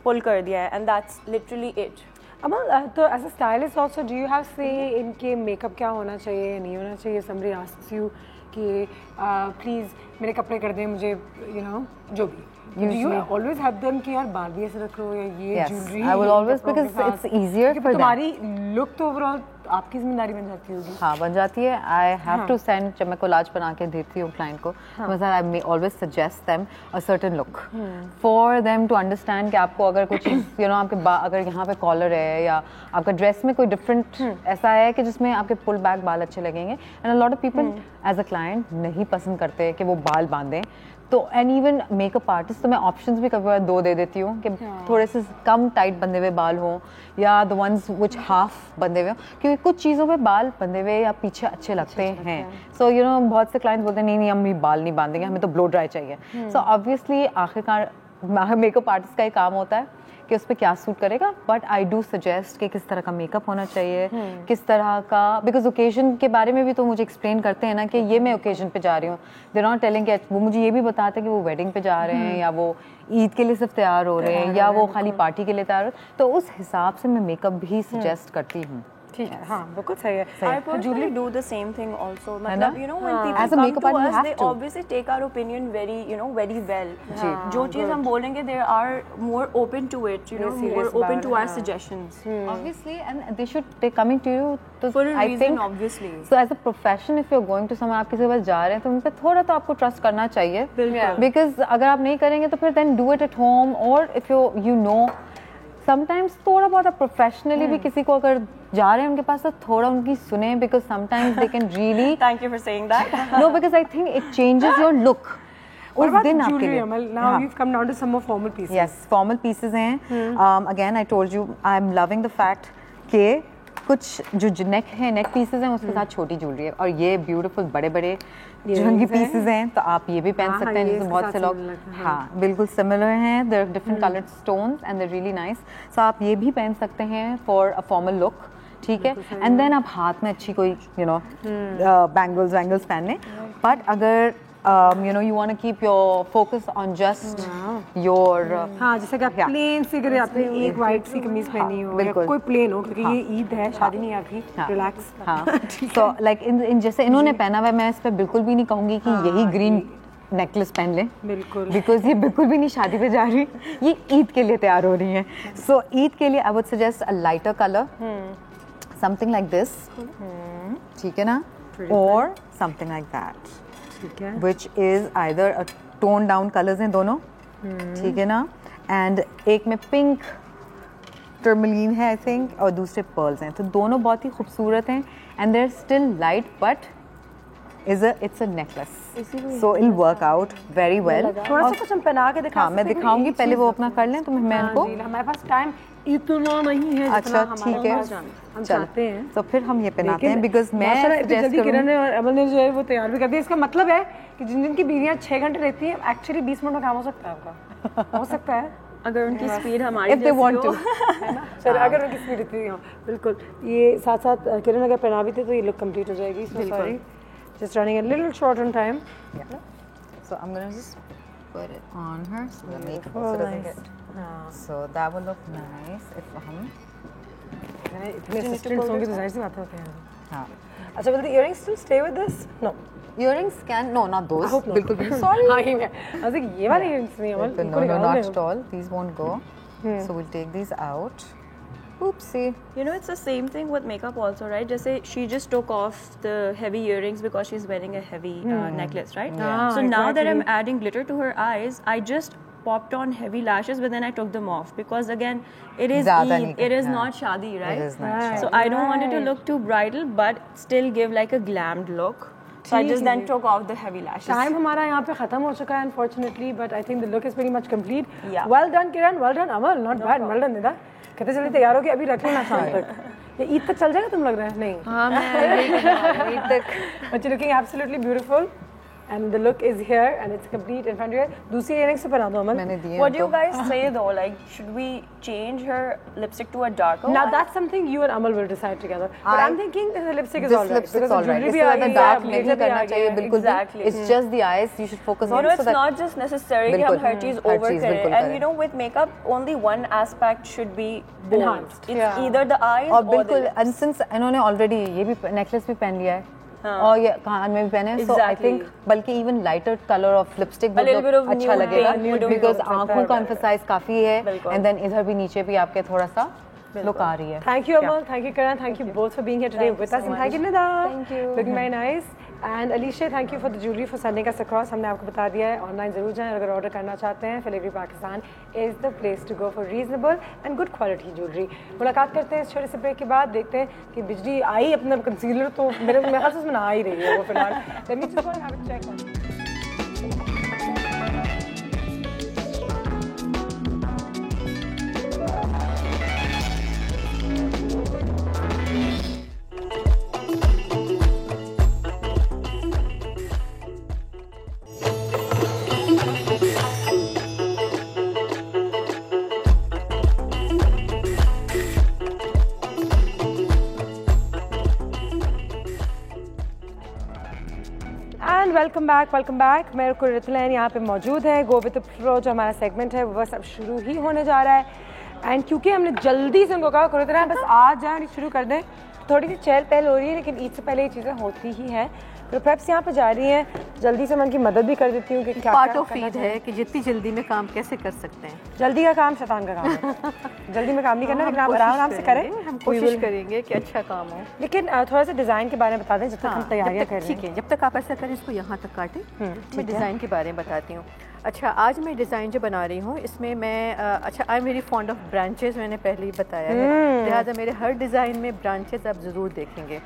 पुल कर दिया है, and that's literally it. Amal, तो as a stylist also do you have say इनके मेकअप क्या होना चाहिए, नहीं होना चाहिए? समबडी आस्क्स यू कि प्लीज़ मेरे कपड़े कर दें, मुझे यू नो जो भी. You always have them कि यार बाल भी ऐसे रखो, या ये jewelry. I will always, because it's easier for them. तुम्हारी look तो overall आपकी जिम्मेदारी बन जाती होगी. हाँ, बन जाती है. I have to send, जब मैं कोलाज बना के देती हूँ क्लाइंट को, मतलब I may always suggest them a certain look for them to understand कि आपको अगर कुछ you know आपके अगर यहाँ पे कॉलर है, या आपका ड्रेस में कोई डिफरेंट ऐसा है कि जिसमें आपके पुल बैक बाल अच्छे लगेंगे, and a lot of people as a client नहीं पसंद करते कि वो बाल बांधें. तो एंड इवन मेकअप आर्टिस्ट, तो मैं ऑप्शंस भी कभी दो दे देती हूँ कि थोड़े से कम टाइट बंधे हुए बाल हों, या द वंस विच हाफ बंधे हुए हों, क्योंकि कुछ चीज़ों पे बाल बंधे हुए या पीछे अच्छे लगते हैं. सो यू नो बहुत से क्लाइंट्स बोलते हैं नहीं हम भी बाल नहीं बांधेंगे, हमें तो ब्लो ड्राई चाहिए. सो ऑब्वियसली आखिरकार मेकअप आर्टिस्ट का ही काम होता है कि उस पर क्या सूट करेगा. बट आई डू सजेस्ट कि किस तरह का मेकअप होना चाहिए, किस तरह का, बिकॉज ओकेजन के बारे में भी तो मुझे एक्सप्लेन करते हैं ना कि ये मैं ओकेजन पे जा रही हूँ. दे नॉट टेलिंग कि वो मुझे ये भी बताते हैं कि वो वेडिंग पे जा रहे हैं, या वो ईद के लिए सिर्फ तैयार हो रहे हैं, या वो खाली पार्टी के लिए तैयार हो रहे हैं. तो उस हिसाब से मैं मेकअप भी सजेस्ट करती हूँ. ठीक है, हाँ बिल्कुल सही है. I personally do the same thing also. मतलब you know when people come to us, they obviously take our opinion very very well. जो चीज़ हम बोलेंगे, they are more open to it, you know, more open to our suggestions. Obviously, and they should be coming to you. For a reason, obviously. So as a profession, if you're going to someone, आप किसी के पास जा रहे हैं, तो उन पे थोड़ा तो आपको ट्रस्ट करना चाहिए. Because अगर आप नहीं करेंगे तो फिर then do it at home, or if you know. Sometimes थोड़ा बहुत आप प्रोफेशनली भी किसी को अगर जा रहे हैं उनके पास, तो थोड़ा उनकी सुने, because sometimes they can really. Thank you for saying that. No, because I think it changes your look. उस दिन आपके लिए. Now you've come down to some more formal pieces. Yes, formal pieces हैं. Again, I told you, I'm loving the fact कि कुछ जो नेक है, नेक pieces हैं, उसके साथ छोटी ज्वेलरी है, और ये ब्यूटीफुल बड़े बड़े जुमकी पीसेस हैं. तो आप ये भी पहन सकते हैं, जैसे बहुत से लोग, हाँ बिल्कुल सिमिलर हैं. There are different coloured stones and they are really nice. So आप ये भी पहन सकते हैं फॉर अ फॉर्मल लुक. ठीक है. एंड देन आप हाथ में अच्छी कोई यू नो बैंगल्स पहन लें. बट अगर you know you want to keep your focus on just your हाँ, जैसे कि आप प्लेन से अगर आपने एक वाइट सी कमीज पहनी हो, या कोई प्लेन हो, क्योंकि ये ईद है, शादी नहीं है आपकी, रिलैक्स. हाँ, so like इन जैसे इन्होंने पहना हुआ है, मैं इस पे बिल्कुल भी नहीं कहूँगी कि यही ग्रीन नेकलेस पहन लें, बिल्कुल, बिकॉज ये बिल्कुल भी नहीं शादी पे जा रही, ये ईद के लिए तैयार हो रही है. सो ईद के लिए आई would suggest a lighter colour, something like this. ठीक है ना, और something like that, which is either a toned down colors हैं दोनों. ठीक है ना. एंड एक में पिंक टर्मलीन है आई थिंक, और दूसरे पर्ल्स हैं. तो दोनों बहुत ही खूबसूरत हैं, and there still light but it's a necklace, so it'll work out very well. थोड़ा सा कुछ हम पहना के दिखा हाँ मैं दिखाऊंगी, पहले वो अपना कर लें तो मैं इनको। हमारे पास टाइम इतना नहीं है। अच्छा ठीक है, हम चाहते हैं तो फिर हम ये पहनाते हैं, बिकॉज मैं जल्दी किरण ने और अमल ने जो है वो तैयार भी कर दिया। इसका मतलब है कि जिन जिन की बीवियां 6 घंटे रहती हैं, एक्चुअली 20 मिनट में काम हो सकता है आपका, हो सकता है अगर उनकी स्पीड हमारी if they want to। है ना सर, अगर उनकी स्पीड इतनी हो। बिल्कुल, ये साथ साथ किरण अगर पहना भी थे तो ये लुक कंप्लीट हो जाएगी। Sorry, just running a little short on time. So I'm gonna just put it on her so the makeup also doesn't get, so that will look nice if हम इतने असिस्टेंट्स होंगे तो जाहिर सी बात होती है। हाँ अच्छा, will the earrings still stay with this? No. earrings can, no not those, I hope not. बिल्कुल भी sorry, हाँ ही मैं ऐसे ये वाले earrings नहीं अमल, no no not at all, these won't go, so we'll take these out. Oopsie. You know, it's the same thing with makeup also, right? Just say she just took off the heavy earrings because she's wearing a heavy necklace, right? So now that I'm adding glitter to her eyes, I just popped on heavy lashes, but then I took them off because again, it is Eid, it is not shadi, right? It is not shadi. So I don't want it to look too bridal, but still give like a glammed look. So I just then took off the heavy lashes. Time हमारा यहाँ पे खत्म हो चुका है unfortunately, but I think the look is pretty much complete. Yeah. Well done Kiran, well done Amal, not bad, well done Nida. कितने जल्दी तैयार हो गए, अभी रख लेना शाम तक। ये ईद तक चल जाएगा तुम लग रहा है? नहीं। हाँ मैं ईद तक। But you're looking absolutely beautiful, and the look is here and it's complete in front of you. दूसरी earrings से पहना दो अमल। मैंने दिए What do you guys say though? Like, should we change her lipstick to a darker Now one? that's something you and Amal will decide together. But I'm thinking the lipstick is this all right. lipstick is all right, jewelry इससे भी आ ज़्यादा गई है, dark blazer नहीं भी आ करना गया चाहिए है। बिल्कुल भी। Exactly. It's just the eyes you should focus on, You know, so it's that not just necessary कि हम बिल्कुल, हर चीज़ हर over चीज़ करें. बिल्कुल And करें। you know, with makeup, only one aspect should be bold. Enhanced, It's yeah. either the eyes और or the बिल्कुल, lips. and since इन्होंने already ये भी नेकलेस भी पहन लिया है और ये कान में भी पहने हैं, so I Exactly. think बल्कि even lighter color of lipstick A little bit of अच्छा nude लगेगा pink, nude because pink आँखों का emphasize काफी है, बिल्कुल। and then इधर भी नीचे भी आपके थोड़ा सा look आ रही है। Thank you Amal, thank you Kiran, thank you both for being here today with us, and thank you Nida. Thank you. Looking very nice. And Alicia, thank you for the jewelry for sending us across. हमने आपको बता दिया है, online ज़रूर जाएं अगर order करना चाहते हैं। Filigree Pakistan is the place to go for reasonable and good quality jewelry. मुलाकात करते हैं इस छोटे से ब्रेक के बाद, देखते हैं कि बिजली आई अपना कंसीलर तो मेरे ख्याल से उसमें ना आ ही रही है वो फिलहाल। Let me just go and have a check on it. And welcome back. मेरे को रितलैन यहाँ पे मौजूद है। गो विद द फ्लो जो हमारा सेगमेंट है वो बस अब शुरू ही होने जा रहा है। एंड क्योंकि हमने जल्दी से उनको कहा रितलैन बस आ जाए शुरू कर दें, थोड़ी सी चहल पहल हो रही है, लेकिन ईद से पहले ये चीज़ें होती ही हैं। तो प्रेप्स यहाँ पे जा रही हैं, जल्दी से मैं उनकी मदद भी कर देती हूँ कि क्या पार्ट ऑफ ईद है कि जितनी जल्दी में काम कैसे कर सकते हैं। जल्दी का काम शैतान का काम है। जल्दी में काम नहीं करना, लेकिन आप आराम से करें। हम कोशिश करेंगे कि अच्छा काम हो। लेकिन थोड़ा सा डिज़ाइन के बारे में बता दें जब तक हम तैयारियाँ कर रहे हैं। ठीक है, जब तक आप ऐसा करें इसको यहाँ तक काटें, मैं डिज़ाइन के बारे में बताती हूँ। अच्छा, आज मैं डिज़ाइन जो बना रही हूँ इसमें मैं अच्छा I am very fond of branches, मैंने पहले ही बताया है, लिहाजा मेरे हर डिज़ाइन में ब्रांचेस आप ज़रूर देखेंगे।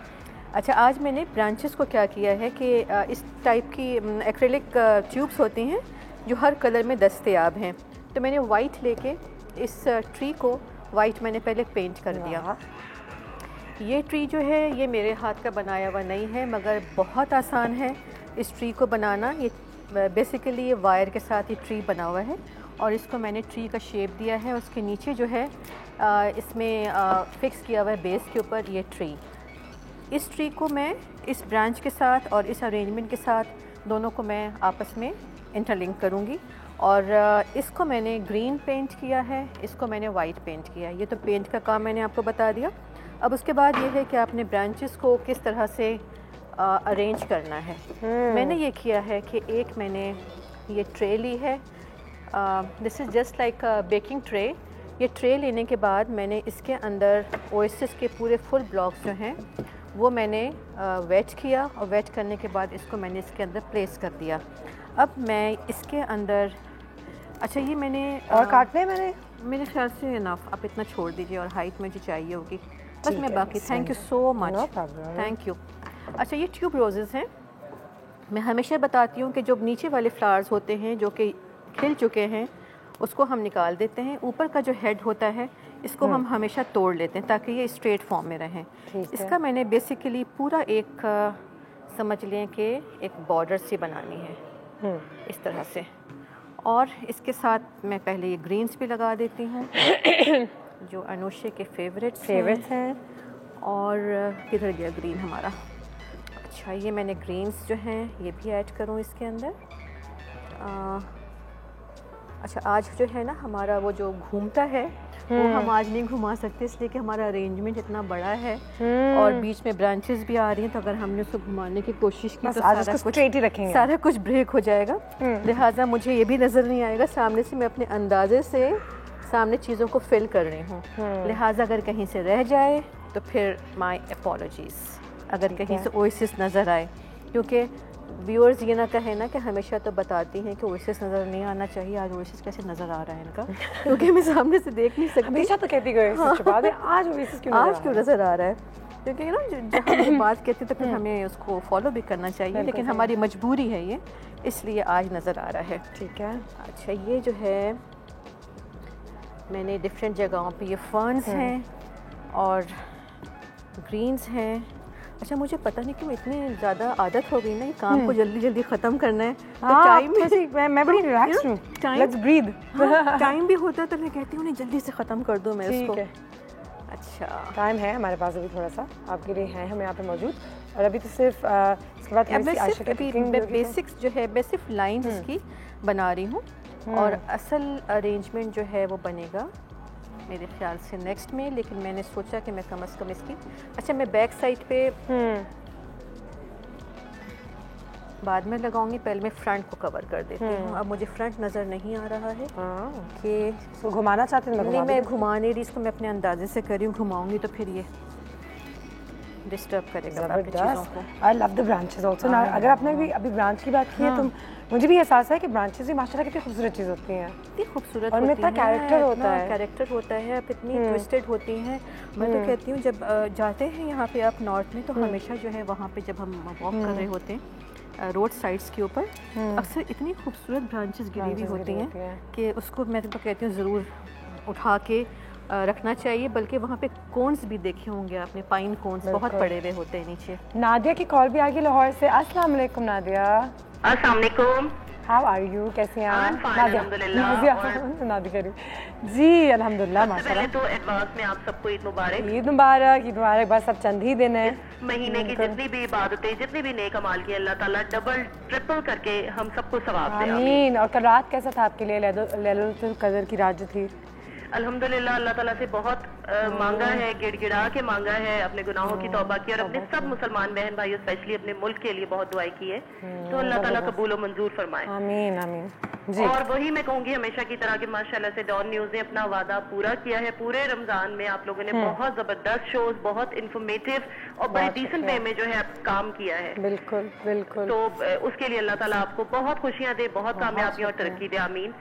अच्छा, आज मैंने ब्रांचेस को क्या किया है कि इस टाइप की एक्रेलिक ट्यूब्स होती हैं जो हर कलर में दस्तयाब हैं, तो मैंने वाइट लेके इस ट्री को वाइट मैंने पहले पेंट कर दिया। ये ट्री जो है ये मेरे हाथ का बनाया हुआ नहीं है, मगर बहुत आसान है इस ट्री को बनाना। ये बेसिकली ये वायर के साथ ये ट्री बना हुआ है और इसको मैंने ट्री का शेप दिया है। उसके नीचे जो है इसमें फिक्स किया हुआ है बेस के ऊपर ये ट्री। इस ट्री को मैं इस ब्रांच के साथ और इस अरेंजमेंट के साथ दोनों को मैं आपस में इंटरलिंक करूँगी। और इसको मैंने ग्रीन पेंट किया है, इसको मैंने वाइट पेंट किया है। ये तो पेंट का काम मैंने आपको बता दिया। अब उसके बाद ये है कि आपने ब्रांचेस को किस तरह से अरेंज करना है। मैंने ये किया है कि एक मैंने ये ट्रे ली है, this is just like baking tray. ये ट्रे लेने के बाद मैंने इसके अंदर ओएसिस के पूरे फुल ब्लॉक्स जो हैं वो मैंने वेट किया और वेट करने के बाद इसको मैंने इसके अंदर प्लेस कर दिया। अब मैं इसके अंदर अच्छा ये मैंने और काटने मैंने मेरे ख्याल से इनफ, आप इतना छोड़ दीजिए और हाइट मुझे चाहिए होगी बस मैं बाकी। Thank you so much, thank you. अच्छा, ये ट्यूब रोजेज़ हैं, मैं हमेशा बताती हूँ कि जो नीचे वाले फ्लावर्स होते हैं जो कि खिल चुके हैं उसको हम निकाल देते हैं, ऊपर का जो हेड होता है इसको हम हमेशा तोड़ लेते हैं ताकि ये स्ट्रेट फॉर्म में रहें। इसका मैंने बेसिकली पूरा एक समझ लें कि एक बॉर्डर सी बनानी है इस तरह से, और इसके साथ मैं पहले ये ग्रीन्स भी लगा देती हूँ जो अनुषे के फेवरेट्स हैं। और किधर गया ग्रीन हमारा? अच्छा, ये मैंने ग्रीन्स जो हैं ये भी ऐड करूँ इसके अंदर। अच्छा, आज जो है ना हमारा वो जो घूमता है वो हम आज नहीं घुमा सकते इसलिए कि हमारा अरेंजमेंट इतना बड़ा है और बीच में ब्रांचेस भी आ रही हैं, तो अगर हमने उसको घुमाने की कोशिश की तो सारा कुछ ब्रेक हो जाएगा। लिहाजा मुझे ये भी नज़र नहीं आएगा, सामने से मैं अपने अंदाजे से सामने चीज़ों को फिल कर रही हूँ। लिहाजा अगर कहीं से रह जाए तो फिर माई अपॉलॉजीज़ अगर कहीं से ओएसिस नज़र आए, क्योंकि व्यूअर्स ये ना कहे ना कि हमेशा तो बताती हैं कि ओएसिस नज़र नहीं आना चाहिए, आज ओएसिस कैसे नज़र आ रहा है इनका क्योंकि मैं सामने से देख नहीं सकती। हमेशा तो कहती गई आज ओएसिस क्यों नज़र आ रहा है, क्योंकि ना जब हम बात कहते हैं तो फिर हमें उसको फॉलो भी करना चाहिए, लेकिन हमारी मजबूरी है ये, इसलिए आज नज़र आ रहा है। ठीक है। अच्छा, ये जो है मैंने डिफरेंट जगहों पे ये फर्न्स हैं और ग्रीन्स हैं। अच्छा, मुझे पता नहीं क्यों इतनी ज़्यादा आदत हो गई ना, काम को जल्दी जल्दी ख़त्म करना है तो टाइम मैं बड़ी रिलैक्स हूँ, लेट्स ब्रीथ। टाइम भी होता है तो मैं कहती हूँ नहीं जल्दी से ख़त्म कर दूँ मैं इसको। अच्छा, टाइम है हमारे पास अभी थोड़ा सा, आपके लिए हैं हम यहाँ पे मौजूद, और अभी तो सिर्फ इसके बाद बेसिक्स जो है बेसिक लाइन इसकी बना रही हूँ और असल अरेंजमेंट जो है वो बनेगा मेरे ख्याल से नेक्स्ट में, लेकिन मैंने सोचा कि मैं कम से कम इसकी अच्छा मैं बैक साइड पे बाद में लगाऊंगी, पहले मैं फ्रंट को कवर कर देती हूँ। अब मुझे फ्रंट नज़र नहीं आ रहा है कि घुमाना चाहते हैं, नहीं मैं घुमा नहीं रही इसको, मैं अपने अंदाजे से कर रही हूँ, घुमाऊंगी तो फिर ये डिस्टर्ब करेगा बाकी चीज़ों को। I love the branches also. अगर आपने भी अभी ब्रांच की बात की है तो मुझे भी एहसास है कि ब्रांचेस भी माशाल्लाह कितनी खूबसूरत चीज़ होती हैं, इतनी खूबसूरत और इतना कैरेक्टर होता है, इतनी ट्विस्टेड होती हैं। मैं तो कहती हूँ जब जाते हैं यहाँ पे आप नॉर्थ में तो हमेशा जो है वहाँ पे जब हम वॉक कर रहे होते हैं रोड साइड्स के ऊपर अक्सर इतनी खूबसूरत ब्रांचेस गिरी हुई होती हैं कि उसको मैं तो कहती हूँ ज़रूर उठा के रखना चाहिए। बल्कि वहाँ पे कोन्स भी देखे होंगे आपने, पाइन कोन्स बहुत पड़े हुए होते हैं नीचे। नादिया की कॉल भी आ गई लाहौर से। अस्सलाम वालेकुम नादिया। अस्सलाम वालेकुम। हाउ आर यू, कैसे हैं आप? नादिया जी अल्हम्दुलिल्लाह माशाल्लाह। तो एडवांस में आप सबको ईद मुबारक। ईद मुबारक। ईद मुबारक। बस अब चंद ही दिन है, महीने की जितनी भी इबादतें जितनी भी नेक अमाल की अल्लाह ताला डबल ट्रिपल करके हम सबको सवाब दे। आमीन। और कल रात कैसा था आपके लिए लैलतुल कदर की रात जो थी? अल्हम्दुलिल्लाह अल्लाह ताला से बहुत मांगा है, गिड़गिड़ा के मांगा है, अपने गुनाहों की तौबा की और अपने सब मुसलमान बहन भाइयों स्पेशली अपने मुल्क के लिए बहुत दुआएं की है, तो अल्लाह ताला कबूल और मंजूर फरमाए। आमीन आमीन जी। और वही मैं कहूँगी हमेशा की तरह कि माशाल्लाह से डॉन न्यूज ने अपना वादा पूरा किया है। पूरे रमजान में आप लोगों ने बहुत जबरदस्त शोज, बहुत इंफॉर्मेटिव और बड़े डिसेंट वे में जो है काम किया है। बिल्कुल बिल्कुल। तो उसके लिए अल्लाह ताला आपको बहुत खुशियाँ दे, बहुत कामयाबियाँ और तरक्की दे। आमीन।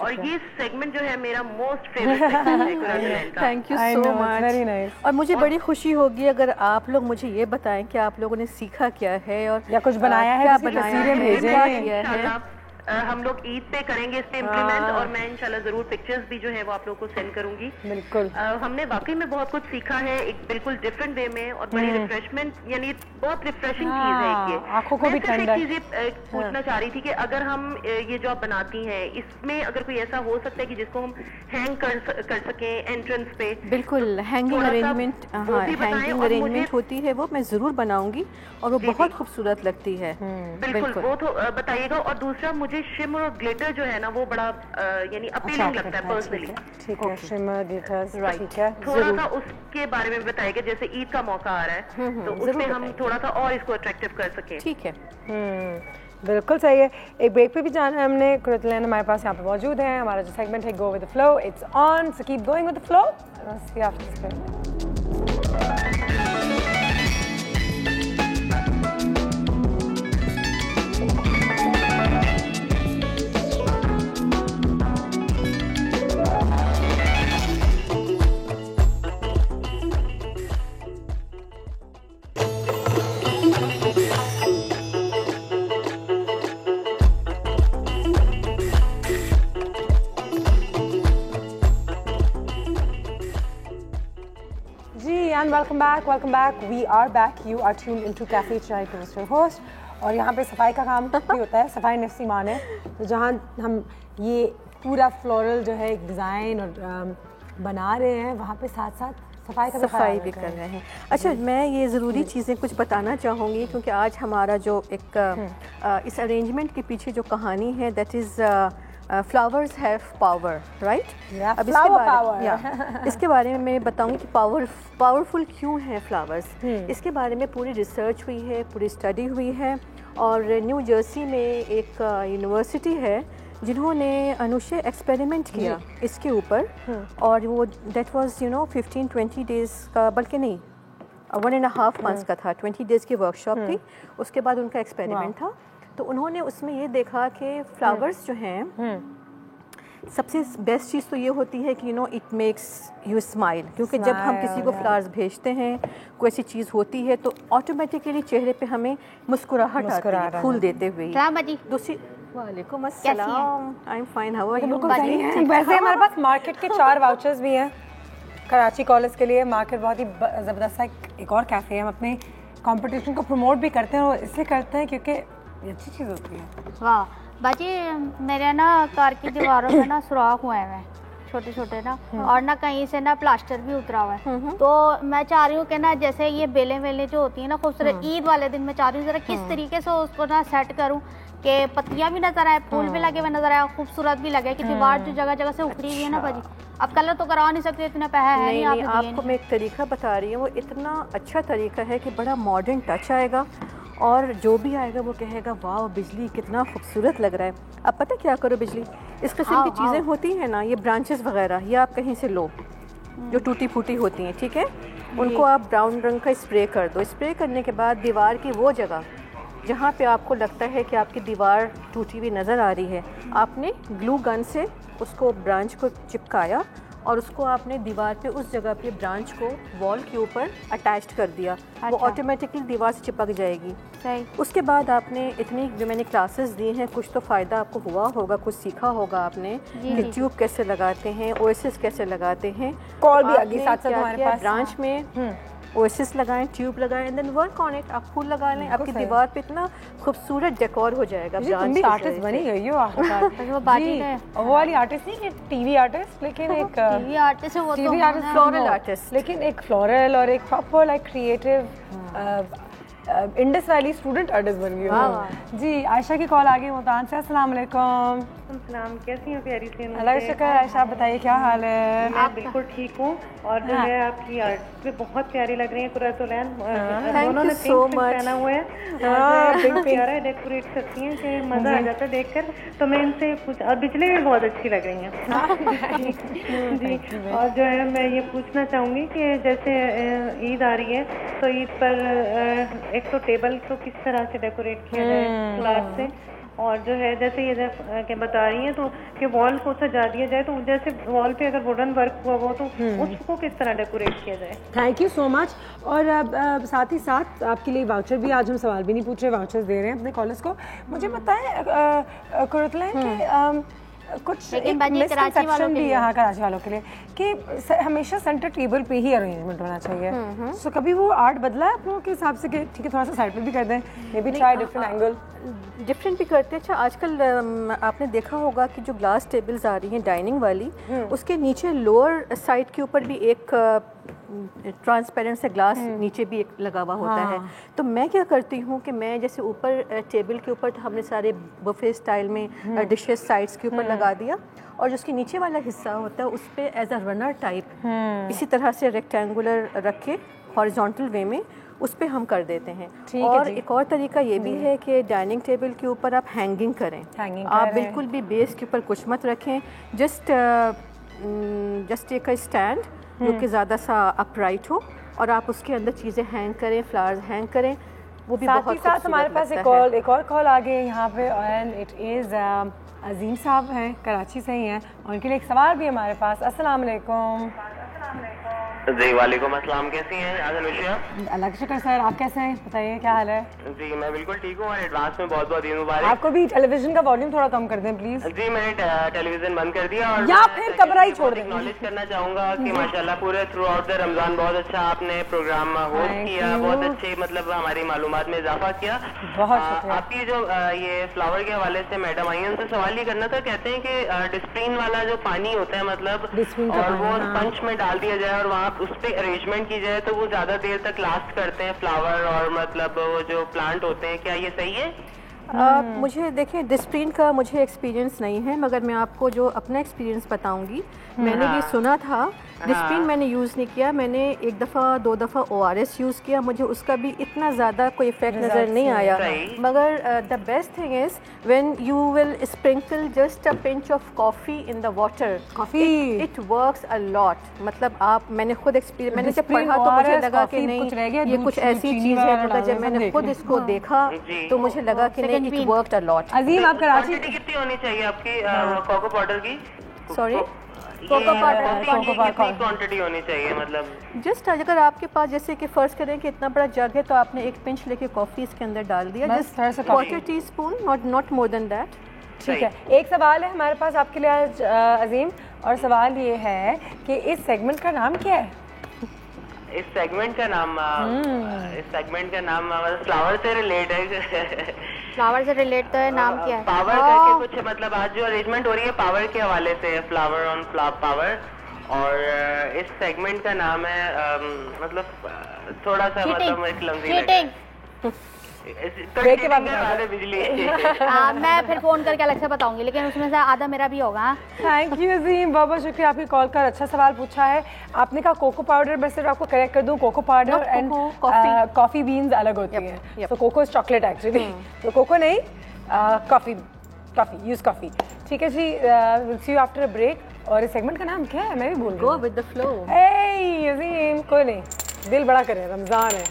और ये सेगमेंट जो है मेरा मोस्ट फेवरेट सेगमेंट है। Thank you so much, very nice. और मुझे बड़ी खुशी होगी अगर आप लोग मुझे ये बताएं कि आप लोगों ने सीखा क्या है और या कुछ बनाया है, तस्वीरें भेजें। हम लोग ईद पे करेंगे इस पे इम्प्लीमेंट, और मैं इंशाल्लाह जरूर पिक्चर्स भी जो है वो आप लोगों को सेंड करूंगी। बिल्कुल। हमने वाकई में बहुत कुछ सीखा है एक बिल्कुल डिफरेंट वे में, और बड़ी रिफ्रेशमेंट यानी बहुत रिफ्रेशिंग चीज है ये। आंखों को भी ठंडा। एक चीज पूछना चाह रही थी कि अगर हम ये जो आप बनाती हैं इसमें अगर कोई ऐसा हो सकता है कि जिसको हम हैंग कर सके एंट्रेंस पे? बिल्कुल, हैंगिंग अरेंजमेंट, हैंगिंग अरेंजमेंट होती है वो मैं जरूर बनाऊंगी और वो बहुत खूबसूरत लगती है। बिल्कुल, वो तो बताइएगा। और दूसरा मुझे शिमर और ग्लिटर जो है ना वो बड़ा यानी अपीलिंग लगता है पर्सनली। ठीक है, शिमर ग्लिटर्स, ठीक है। थोड़ा सा उसके बारे में बताइएगा, जैसे ईद का मौका आ रहा है तो उसमें हम थोड़ा सा और इसको अट्रैक्टिव कर सकें। ठीक है। बिल्कुल सही है। एक ब्रेक पे भी जाना है हमने। कुरतलैन हमारे पास यहाँ पे मौजूद है। हमारा जो सेगमेंट है go with the flow, it's on, so keep going with the flow. See you after this break. welcome back. We are back. You are tuned into Cafe Chai Toast, your host. और यहाँ पे सफाई का काम भी होता है, सफाई नफ्स ईमान है, तो जहाँ हम ये पूरा फ्लोरल जो है एक डिज़ाइन और बना रहे हैं, वहाँ पे साथ साथ सफाई भी कर रहे हैं। अच्छा, मैं ये ज़रूरी चीज़ें कुछ बताना चाहूँगी क्योंकि आज हमारा जो एक इस अरेंजमेंट के पीछे जो कहानी है, that is flowers have power, right? अब इसके बारे में मैं बताऊंगी कि पावरफुल क्यों है फ्लावर्स। इसके बारे में पूरी रिसर्च हुई है, पूरी स्टडी हुई है, और न्यू जर्सी में एक यूनिवर्सिटी है जिन्होंने अनुशे एक्सपेरिमेंट किया इसके ऊपर, और वो दैट वाज 15-20 डेज़ का, बल्कि नहीं 1.5 मंथ्स का था, 20 डेज़ की वर्कशॉप थी, उसके बाद उनका एक्सपेरिमेंट था। तो उन्होंने उसमें ये देखा कि फ्लावर्स जो हैं, सबसे बेस्ट चीज़ तो ये होती है कि इट मेक्स यू स्माइल, क्योंकि जब हम किसी को फ्लावर्स भेजते हैं, कोई ऐसी चीज़ होती है, तो ऑटोमेटिकली चेहरे पे हमें मुस्कुराहट आती है फूल देते हुए। दूसरी, वालेकुम अस्सलाम, I am fine, how are you? वैसे हमारे पास मार्केट के 4 वाउचर्स भी हैं कराची कॉलेज के लिए। मार्केट बहुत ही ज़बरदस्त है, एक और कैफ़े है। हम अपने कंपटीशन को प्रमोट भी करते हैं, और इसलिए करते हैं क्योंकि ये अच्छी चीज़ होती है। वाह बाजी, मेरे ना कार की दीवारों में ना सुराख हुए हैं छोटे छोटे ना, और ना कहीं से ना प्लास्टर भी उतरा हुआ है। तो मैं चाह रही हूँ कि ना जैसे ये बेलें जो होती है ना खूबसूरत, ईद वाले दिन मैं चाह रही हूँ ज़रा किस तरीके से उसको ना सेट करूँ कि पत्तियाँ भी नजर आए, फूल भी लगे हुए नजर आए, खूबसूरत भी लगे, कि दीवार जो जगह जगह से उखड़ी हुई है ना बाजी। अब कलर तो करा नहीं सकते, इतने पैसे है नहीं। आपको मैं एक तरीका बता रही हूँ, वो इतना अच्छा तरीका है कि बड़ा मॉडर्न टच आएगा, और जो भी आएगा वो कहेगा वाह बिजली कितना खूबसूरत लग रहा है। अब पता क्या करो, बिजली इस किस्म की चीज़ें होती हैं ना, ये ब्रांचेस वगैरह, ये आप कहीं से लो जो टूटी फूटी होती हैं, ठीक है, उनको आप ब्राउन रंग का स्प्रे कर दो। स्प्रे करने के बाद दीवार की वो जगह जहाँ पे आपको लगता है कि आपकी दीवार टूटी हुई नज़र आ रही है, आपने ग्लू गन से उसको ब्रांच को चिपकाया, और उसको आपने दीवार पे उस जगह पे ब्रांच को वॉल के ऊपर अटैच कर दिया। अच्छा। वो ऑटोमेटिकली दीवार से चिपक जाएगी। सही। उसके बाद आपने इतनी जो मैंने क्लासेस दी हैं, कुछ तो फ़ायदा आपको हुआ होगा, कुछ सीखा होगा आपने कि ट्यूब कैसे लगाते हैं, ओएसिस कैसे लगाते हैं, कॉल भी आगे साथ साथ हमारे पास ब्रांच में ओएसिस लगाएं, ट्यूब लगाएं, and then work on it. आप फूल लगा लें, आपकी दीवार पे इतना खूबसूरत डेकोर हो जाएगा। तुम भी आर्टिस्ट बनी गई हो आखिरकार। वो वाली आर्टिस्ट नहीं, टीवी आर्टिस्ट, लेकिन एक टीवी आर्टिस्ट है वो, टीवी आर्टिस्ट, फ्लोरल आर्टिस्ट, लेकिन एक फ्लोरल और एक proper like creative Indus valley student artist बन गई हो। जी, आयशा की कॉल आ गई मुल्तान से। अस्सलाम वालेकुम। सलाम, कैसी हैं प्यारी सी? अल्लाह का शुक्र। आयशा आप बताइए क्या हाल है? मैं बिल्कुल ठीक हूँ, और जो है आपकी आर्ट में बहुत प्यारी लग रही है। कुरैतुलैन दोनों ने पिंक पहना हुआ है, पिंक प्यारा है, डेकोरेट करती हैं कि मज़ा आ जाता है देखकर। तो मैं इनसे कुछ, और बिजली भी बहुत अच्छी लग रही हैं जी। और जो है मैं ये पूछना चाहूँगी कि जैसे ईद आ रही है, तो ईद पर एक तो टेबल को किस तरह से डेकोरेट किया जाए फ्लावर से, और जो है जैसे ये के बता रही हैं तो कि वॉल को सजा दिया जाए, तो जैसे वॉल पे अगर वुडन वर्क हुआ वो, तो उसको किस तरह डेकोरेट किया जाए? Thank you so much. और साथ ही साथ आपके लिए वाउचर भी, आज हम सवाल भी नहीं पूछ रहे, वाउचर्स दे रहे हैं अपने कॉलेज को। मुझे बताएं कुरैतुलैन कि कुछ मिसकंसेप्शन भी यहाँ कराची वालों के लिए कि हमेशा सेंटर टेबल पे ही अरेंजमेंट होना चाहिए। सो कभी वो आर्ट बदला है आप लोगों के हिसाब से कि ठीक है थोड़ा सा साइड पे भी कर दें, may be try different angle? Different भी करते हैं। अच्छा, आजकल आपने देखा होगा कि जो ग्लास टेबल्स आ रही हैं डाइनिंग वाली, उसके नीचे लोअर साइड के ऊपर भी एक ट्रांसपेरेंट से ग्लास नीचे भी एक लगा हुआ होता है। तो मैं क्या करती हूँ कि मैं जैसे ऊपर टेबल के ऊपर हमने सारे बफे स्टाइल में डिशेस साइड्स के ऊपर लगा दिया, और जो उसके नीचे वाला हिस्सा होता है उस पर एज अ रनर टाइप इसी तरह से रेक्टेंगुलर रख के हॉरिजॉन्टल वे में उस पर हम कर देते हैं। और एक और तरीका ये भी है कि डाइनिंग टेबल के ऊपर आप हैंगिंग करें। आप बिल्कुल भी बेस के ऊपर कुछ मत रखें, जस्ट एक स्टैंड जो कि ज़्यादा सा अपराइट हो, और आप उसके अंदर चीज़ें हैंग करें, फ्लावर्स हैंग करें, वो भी बहुत खूबसूरत। साथ हमारे पास एक और कॉल आ गई यहाँ पे, एंड इट इज़ अजीम साहब हैं, कराची से ही हैं, और उनके लिए एक सवाल भी हमारे पास। अस्सलाम वालेकुम। जी वालेकुम अस्सलाम, कैसी हैं अनुषा? अल्लाह का शुक्र सर, आप कैसे हैं? बताइए क्या हाल है? जी मैं बिल्कुल ठीक हूँ और एडवांस में बहुत बहुत ईद मुबारक। आपको भी टेलीविजन का वॉल्यूम थोड़ा कम कर दें प्लीज। जी मैंने टेलीविजन बंद कर दिया और या फिर कमरा ही छोड़ दें। एक्नॉलेज करना चाहूँगा कि माशाल्लाह पूरे थ्रू आउट द रमजान बहुत अच्छा आपने प्रोग्राम होस्ट किया, बहुत अच्छे मतलब हमारी मालूमात में इजाफा किया। बहुत आपकी जो ये फ्लावर के हवाले से मैडम आई उनसे सवाल ये करना था, कहते हैं कि डिस्प्रीन वाला जो पानी होता है मतलब और वो स्पंज में डाल दिया जाए और वहाँ उस पर अरेंजमेंट की जाए तो वो ज्यादा देर तक लास्ट करते हैं फ्लावर और मतलब वो जो प्लांट होते हैं, क्या ये सही है? मुझे देखिए डिस्प्रीन का मुझे एक्सपीरियंस नहीं है, मगर मैं आपको जो अपना एक्सपीरियंस बताऊंगी। मैंने ये सुना था, डिस्प्रीन मैंने यूज़ नहीं किया, मैंने एक दफ़ा 2 दफ़ा ORS यूज़ किया, मुझे उसका भी इतना ज़्यादा कोई इफेक्ट नज़र नहीं आया। मगर the best thing is when you will sprinkle just a pinch of coffee in the water, it works a lot. मतलब आप, मैंने खुद एक्सपीरियंस, मैंने जब पढ़ा तो मुझे लगा कि नहीं ये कुछ ऐसी चीज़ है, मगर जब मैंने खुद इसको देखा तो मुझे लगा कि नहीं, इट वर्क्ड अ लॉट। अजीम आप कराची कितनी होनी चाहिए आपकी कोको पाउडर की? सॉरी, क्वांटिटी होनी चाहिए मतलब जस्ट अगर आपके पास जैसे कि फर्ज करें कि इतना बड़ा जग है तो आपने 1 पिंच लेके कॉफ़ी इसके अंदर डाल दिया, just 1/4 teaspoon, not more than that. ठीक है, एक सवाल है हमारे पास आपके लिए आज अजीम, और सवाल ये है कि इस सेगमेंट का नाम क्या है? इस सेगमेंट का नाम फ्लावर से रिलेट है। फ्लावर से रिलेट तो है, नाम क्या है? पावर करके कुछ, मतलब आज जो अरेंजमेंट हो रही है पावर के हवाले से, फ्लावर ऑन पावर, और इस सेगमेंट का नाम है मतलब थोड़ा सा मतलब एक लम्जी बिजली। मैं फिर फोन करके अलग से बताऊंगी, लेकिन उसमें से आधा मेरा भी होगा। थैंक यू अजीम, बहुत बहुत शुक्रिया आपकी कॉल कर। अच्छा सवाल पूछा है आपने, कहा कोको पाउडर, बस सिर्फ आपको करेक्ट कर दूं, cocoa powder and coffee beans अलग होती हैं। तो कोको इज चॉकलेट एक्चुअली, तो कोको नहीं, कॉफी यूज कॉफी। ठीक है जी, will see you after a break. और इस सेगमेंट का नाम क्या है? मैं भी भूल गई। Go with the flow. Hey Azeem, कोई नहीं, दिल बड़ा करे, रमजान है।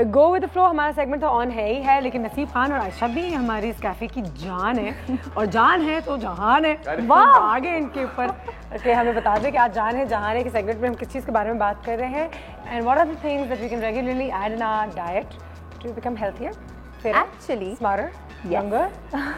गो विद द फ्लो हमारा सेगमेंट तो ऑन है ही है, लेकिन नसीब खान और आयशा भी हमारी इस कैफे की जान है, और जान है तो जहान है। वाह, आगे इनके ऊपर कि हमें बता दें कि आज जान है जहान है कि सेगमेंट में हम किस चीज़ के बारे में बात कर रहे हैं, and what are the things that we can regularly add in our diet to become healthier, actually smarter, younger,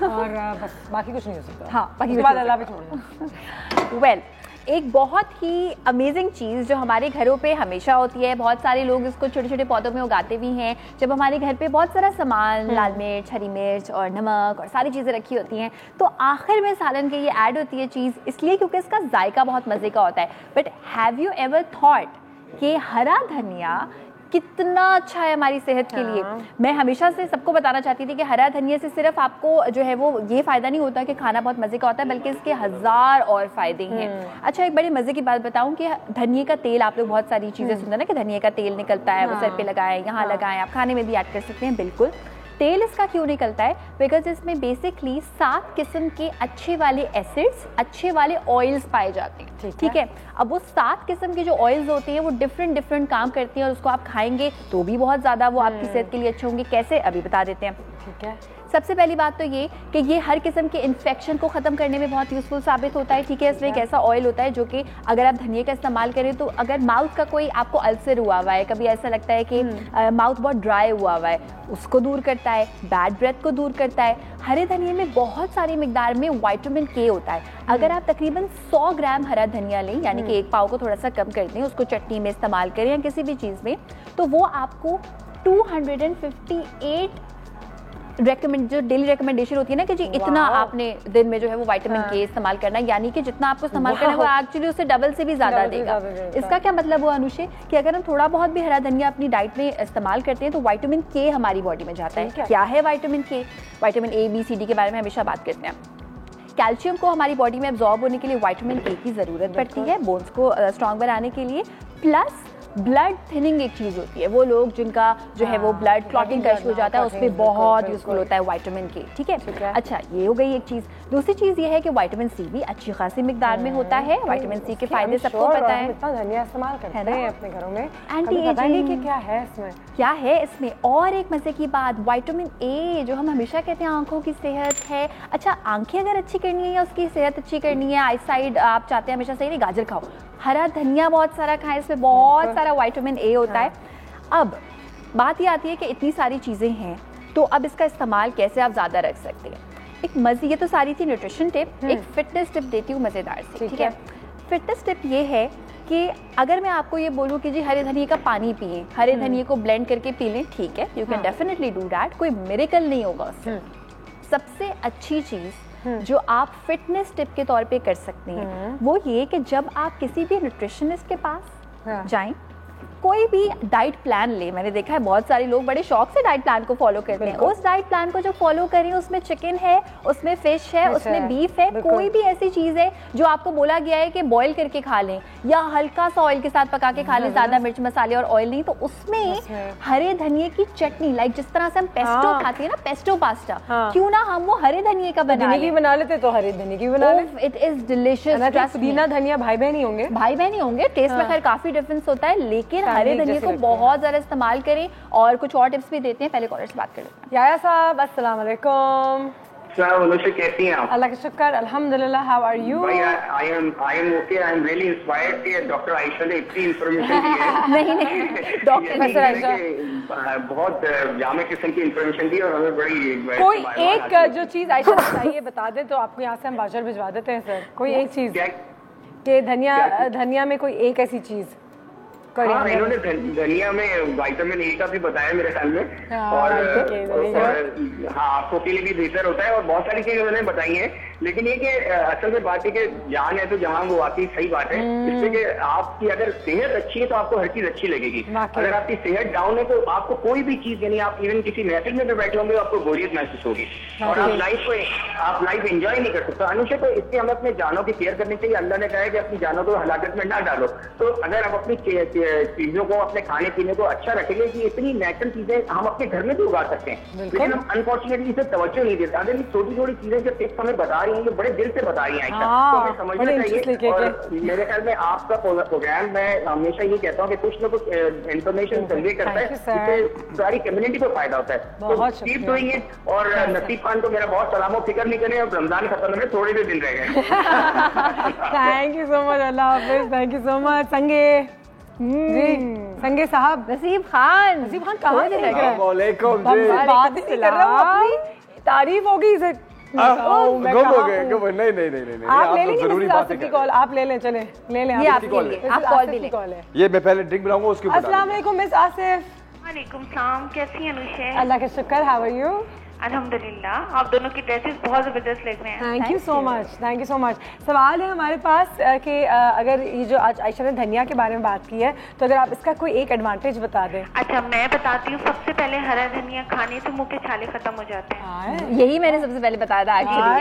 और बस बाकी कुछ नहीं हो सकता। हाँ, बाकी के बाद अल्लाह भी छोड़। वेल, एक बहुत ही अमेजिंग चीज़ जो हमारे घरों पे हमेशा होती है, बहुत सारे लोग इसको छोटे छोटे पौधों में उगाते भी हैं। जब हमारे घर पे बहुत सारा सामान, लाल मिर्च, हरी मिर्च और नमक और सारी चीज़ें रखी होती हैं, तो आखिर में सालन के ये ऐड होती है चीज़, इसलिए क्योंकि इसका जायका बहुत मज़े का होता है। But have you ever thought कि हरा धनिया कितना अच्छा है हमारी सेहत के लिए? मैं हमेशा से सबको बताना चाहती थी कि हरा धनिया से सिर्फ आपको जो है वो ये फ़ायदा नहीं होता कि खाना बहुत मज़े का होता है, बल्कि इसके 1000 और फ़ायदे हैं। अच्छा, एक बड़े मज़े की बात बताऊं कि धनिया का तेल, आप लोग बहुत सारी चीज़ें सुनते हैं ना कि धनिया का तेल निकलता है, वो सर पे लगाएं, यहाँ लगाएं, आप खाने में भी ऐड कर सकते हैं। बिल्कुल, तेल इसका क्यों निकलता है? बिकॉज इसमें बेसिकली 7 किस्म के अच्छे वाले एसिड्स, अच्छे वाले ऑयल्स पाए जाते हैं। ठीक है, अब वो 7 किस्म के जो ऑयल्स होते हैं वो डिफरेंट काम करती हैं, और उसको आप खाएंगे तो भी बहुत ज़्यादा वो आपकी सेहत के लिए अच्छे होंगे। कैसे, अभी बता देते हैं। ठीक है, सबसे पहली बात तो ये कि ये हर किस्म के इन्फेक्शन को ख़त्म करने में बहुत यूज़फुल साबित होता है। ठीक है, इसमें एक ऐसा ऑयल होता है जो कि अगर आप धनिया का इस्तेमाल करें तो अगर माउथ का कोई आपको अल्सर हुआ हुआ है, कभी ऐसा लगता है कि माउथ बहुत ड्राई हुआ हुआ है, उसको दूर करता है, बैड ब्रेथ को दूर करता है। हरे धनिया में बहुत सारी मिकदार में विटामिन के होता है। अगर आप तकरीबन 100 ग्राम हरा धनिया लें, यानी कि 1 पाव को थोड़ा सा कम कर दें, उसको चटनी में इस्तेमाल करें या किसी भी चीज़ में, तो वो आपको 258 जो डेली रिकमेंडेशन होती है ना कि जी इतना आपने दिन में जो है वो विटामिन के इस्तेमाल करना है, यानी कि जितना आपको इस्तेमाल करना है वो एक्चुअली उससे डबल से भी ज़्यादा देगा। इसका क्या मतलब हुआ अनुषे, कि अगर हम थोड़ा बहुत भी हरा धनिया अपनी डाइट में इस्तेमाल करते हैं तो विटामिन के हमारी बॉडी में जाता है। क्या है vitamin K? Vitamin A, B, C, D के बारे में हमेशा बात करते हैं। कैल्शियम को हमारी बॉडी में एब्जॉर्ब होने के लिए विटामिन के की ज़रूरत पड़ती है, बोन्स को स्ट्रॉन्ग बनाने के लिए। प्लस ब्लड थिनिंग एक चीज़ होती है, वो लोग जिनका जो है वो ब्लड क्लॉटिंग का इशू हो जाता है उसमें बहुत यूजफुल होता है विटामिन के। ठीक है, अच्छा ये हो गई एक चीज़। दूसरी चीज़ ये है कि विटामिन सी भी अच्छी खासी मिकदार में होता है। विटामिन सी के फायदे सबको पता है, इतना धनिया इस्तेमाल करते हैं अपने घरों में, एंटी एजिंग कि क्या है इसमें, क्या है इसमें। और एक मजे की बात, विटामिन ए जो हम हमेशा कहते हैं आंखों की सेहत है। अच्छा, आंखें अगर अच्छी करनी है या उसकी सेहत अच्छी करनी है, आई साइड आप चाहते हैं हमेशा सही, गाजर खाओ, हरा धनिया बहुत सारा खाएं, इसमें बहुत सारा विटामिन ए होता है। अब बात ये आती है कि इतनी सारी चीज़ें हैं तो अब इसका इस्तेमाल कैसे आप ज़्यादा रख सकते हैं। एक मज़े, ये तो सारी थी न्यूट्रिशन टिप, एक फिटनेस टिप देती हूँ मज़ेदार से। ठीक है, फिटनेस टिप ये है कि अगर मैं आपको ये बोलूँ कि जी हरे धनिए का पानी पिए, हरे धनिए को ब्लेंड करके पी लें, ठीक है, you can definitely do that, कोई मिरेकल नहीं होगा उससे। सबसे अच्छी चीज़ जो आप फिटनेस टिप के तौर पे कर सकते हैं वो ये कि जब आप किसी भी न्यूट्रिशनिस्ट के पास जाएं, कोई भी डाइट प्लान ले, मैंने देखा है बहुत सारे लोग बड़े शौक से डाइट प्लान को फॉलो करते हैं, उस डाइट प्लान को जो फॉलो करें उसमें चिकन है, उसमें फिश है, उसमें बीफ है, कोई भी ऐसी चीज़ है जो आपको बोला गया है कि बॉईल करके खा लें या हल्का सा ऑयल के साथ पका के खा लें, ज़्यादा मिर्च मसाले और ऑयल नहीं, तो उसमें हरे धनिए की चटनी, लाइक जिस तरह से हम पेस्टो खाते हैं ना, पेस्टो पास्ता, क्यों ना हम वो हरे धनिए का बना लेते, तो हरे धनिए की बना लेते। It is delicious. पुदीना धनिया भाई बहन ही होंगे, भाई बहन ही होंगे, टेस्ट में खैर काफी डिफरेंस होता है, लेकिन हरे धनिए को बहुत ज़्यादा इस्तेमाल करें। और कुछ और टिप्स भी देते हैं, पहले कॉलर से बात कर लेते हैं। याया साहब अस्सलाम वालेकुम। कैसी हैं आप? अल्लाह का शुक्र, अल्हम्दुलिल्लाह। How are you? I am okay, I am really inspired कि डॉक्टर आयशा ने इतनी इंफॉर्मेशन दी है। नहीं डॉक्टर आयशा बहुत जामे किस्म की इंफॉर्मेशन दी और हमें बड़ी कोई एक जो चीज़ आयशा बताइए, बता दें तो आपको यहाँ से हम बाजार भिजवा देते हैं सर। कोई एक चीज़ कि धनिया में कोई एक ऐसी चीज़। हाँ, इन्होंने धनिया में विटामिन ए का भी बताया मेरे ख्याल में, और हाँ आपको के लिए भी बेहतर होता है और बहुत सारी चीजें उन्होंने बताई हैं। लेकिन ये कि असल में बात है कि जान है तो जहाँ वो आती, सही बात है। इसलिए कि आपकी अगर सेहत अच्छी है तो आपको हर चीज अच्छी लगेगी, अगर आपकी सेहत डाउन है तो आपको कोई भी चीज, यानी आप इवन किसी महफिल में भी बैठे होंगे आपको बोरियत महसूस होगी और आप लाइफ एंजॉय नहीं कर सकते। अनुष्का, तो इसलिए हमें अपने जानों की केयर करनी चाहिए। अल्लाह ने कहा है कि अपनी जानों को हलाकत में ना डालो, तो अगर आप अपनी चीजों को, अपने खाने पीने को अच्छा रखेंगे कि इतनी नेचुरल चीजें हम अपने घर में भी उगा सकते हैं, लेकिन हम अनफॉर्चुनेटली इसे तवज्जो नहीं देते। अगर ये छोटी छोटी चीजें जो टिप्स हमें बता रही हैं, ये बड़े दिल से बता रही हैं आयशा, तो हमें समझना चाहिए। और मेरे ख्याल में आपका प्रोग्राम, मैं हमेशा ये कहता हूँ कि कुछ न कुछ इंफॉर्मेशन कन्वे करता है, इससे सारी कम्युनिटी को फायदा होता है। तो कीप डूइंग इट। और नसीब खान को मेरा बहुत सलाम, फिक्र नहीं करें, और रमजान खत्म होने थोड़े से दिन रह गए। Thank you so much, Allah Hafiz, thank you so much. संगे जी, संगे साहब, नसीब खान कहाँ से लग रहा है? वालेकुम जी, बात ही कर रहा हूँ, अपनी तारीफ होगी इसे। नहीं, आप ले लेंगे कॉल, आप ले लें, चले ले लें, ये आपके लिए, आप कॉल भी लें। ये मैं पहले ड्रिंक बनाऊंगा उसके ऊपर। अस्सलाम वालेकुम मिस आसिफ। वालेकुम सलाम, कैसी हैं अनुषा? अल्लाह का शुक्र, हाउ आर यू? अल्हम्दुलिल्लाह। आप दोनों की ड्रेसेस बहुत ज़बरदस्त लग रहे हैं। Thank you so much, thank you so much. सवाल है हमारे पास कि अगर ये जो आज आयशा ने धनिया के बारे में बात की है, तो अगर आप इसका कोई एक एडवांटेज बता दें। अच्छा, मैं बताती हूँ। सबसे पहले हरा धनिया खाने से मुंह के छाले खत्म हो जाते हैं, यही मैंने सबसे पहले बताया था एक्चुअली।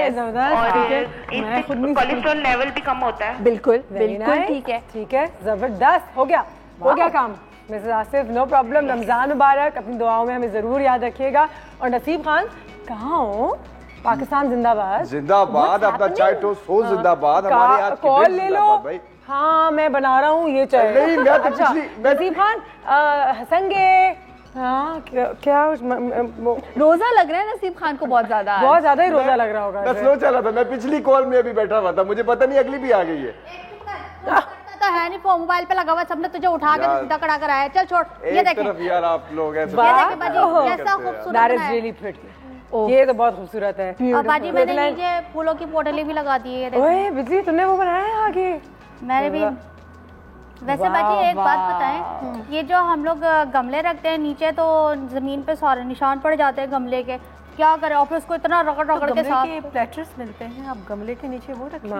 और कोलेस्ट्रॉल लेवल भी कम होता है। बिल्कुल बिल्कुल, ठीक है, जबरदस्त, हो गया काम Mrs Asif, no problem. Ramzan मुबारक, अपनी दुआओं में हमें जरूर याद रखिएगा। और नसीब खान, कहाँ हो? पाकिस्तान जिंदाबाद, जिंदाबाद, अपना चाय टोस्ट हो जिंदाबाद। हमारे आज कॉल ले लो। हाँ, मैं बना रहा हूँ ये चाय। अच्छा नसीब खान, संगे, हाँ क्या रोजा लग रहा है नसीब खान को? बहुत ज्यादा ही रोजा लग रहा होगा। मैं स्लो चला था, मैं पिछली कॉल में अभी बैठा हुआ था, मुझे पता नहीं अगली भी आ गई है। तो है नहीं, फोन मोबाइल पे लगा हुआ, सबने तुझे उठा के सीधा कड़ा कर आया। चल छोड़, ये देख यार आप लोग ऐसा खूबसूरत, दैट इज रियली प्रिटी। ये तो बहुत खूबसूरत है। और बाजी मैंने नीचे फूलों की पोटली भी लगा दी है। ओए बिजली, तुमने वो बनाया है आगे? मैंने भी। वैसे बाजी एक बात बताएं, ये जो हम लोग गमले रखते हैं नीचे, तो जमीन पे सारे निशान पड़ जाते हैं गमले के, क्या करें, और फिर उसको इतना रगड़ के साथ प्लेटर्स मिलते हैं, आप गमले के नीचे वो रखिए।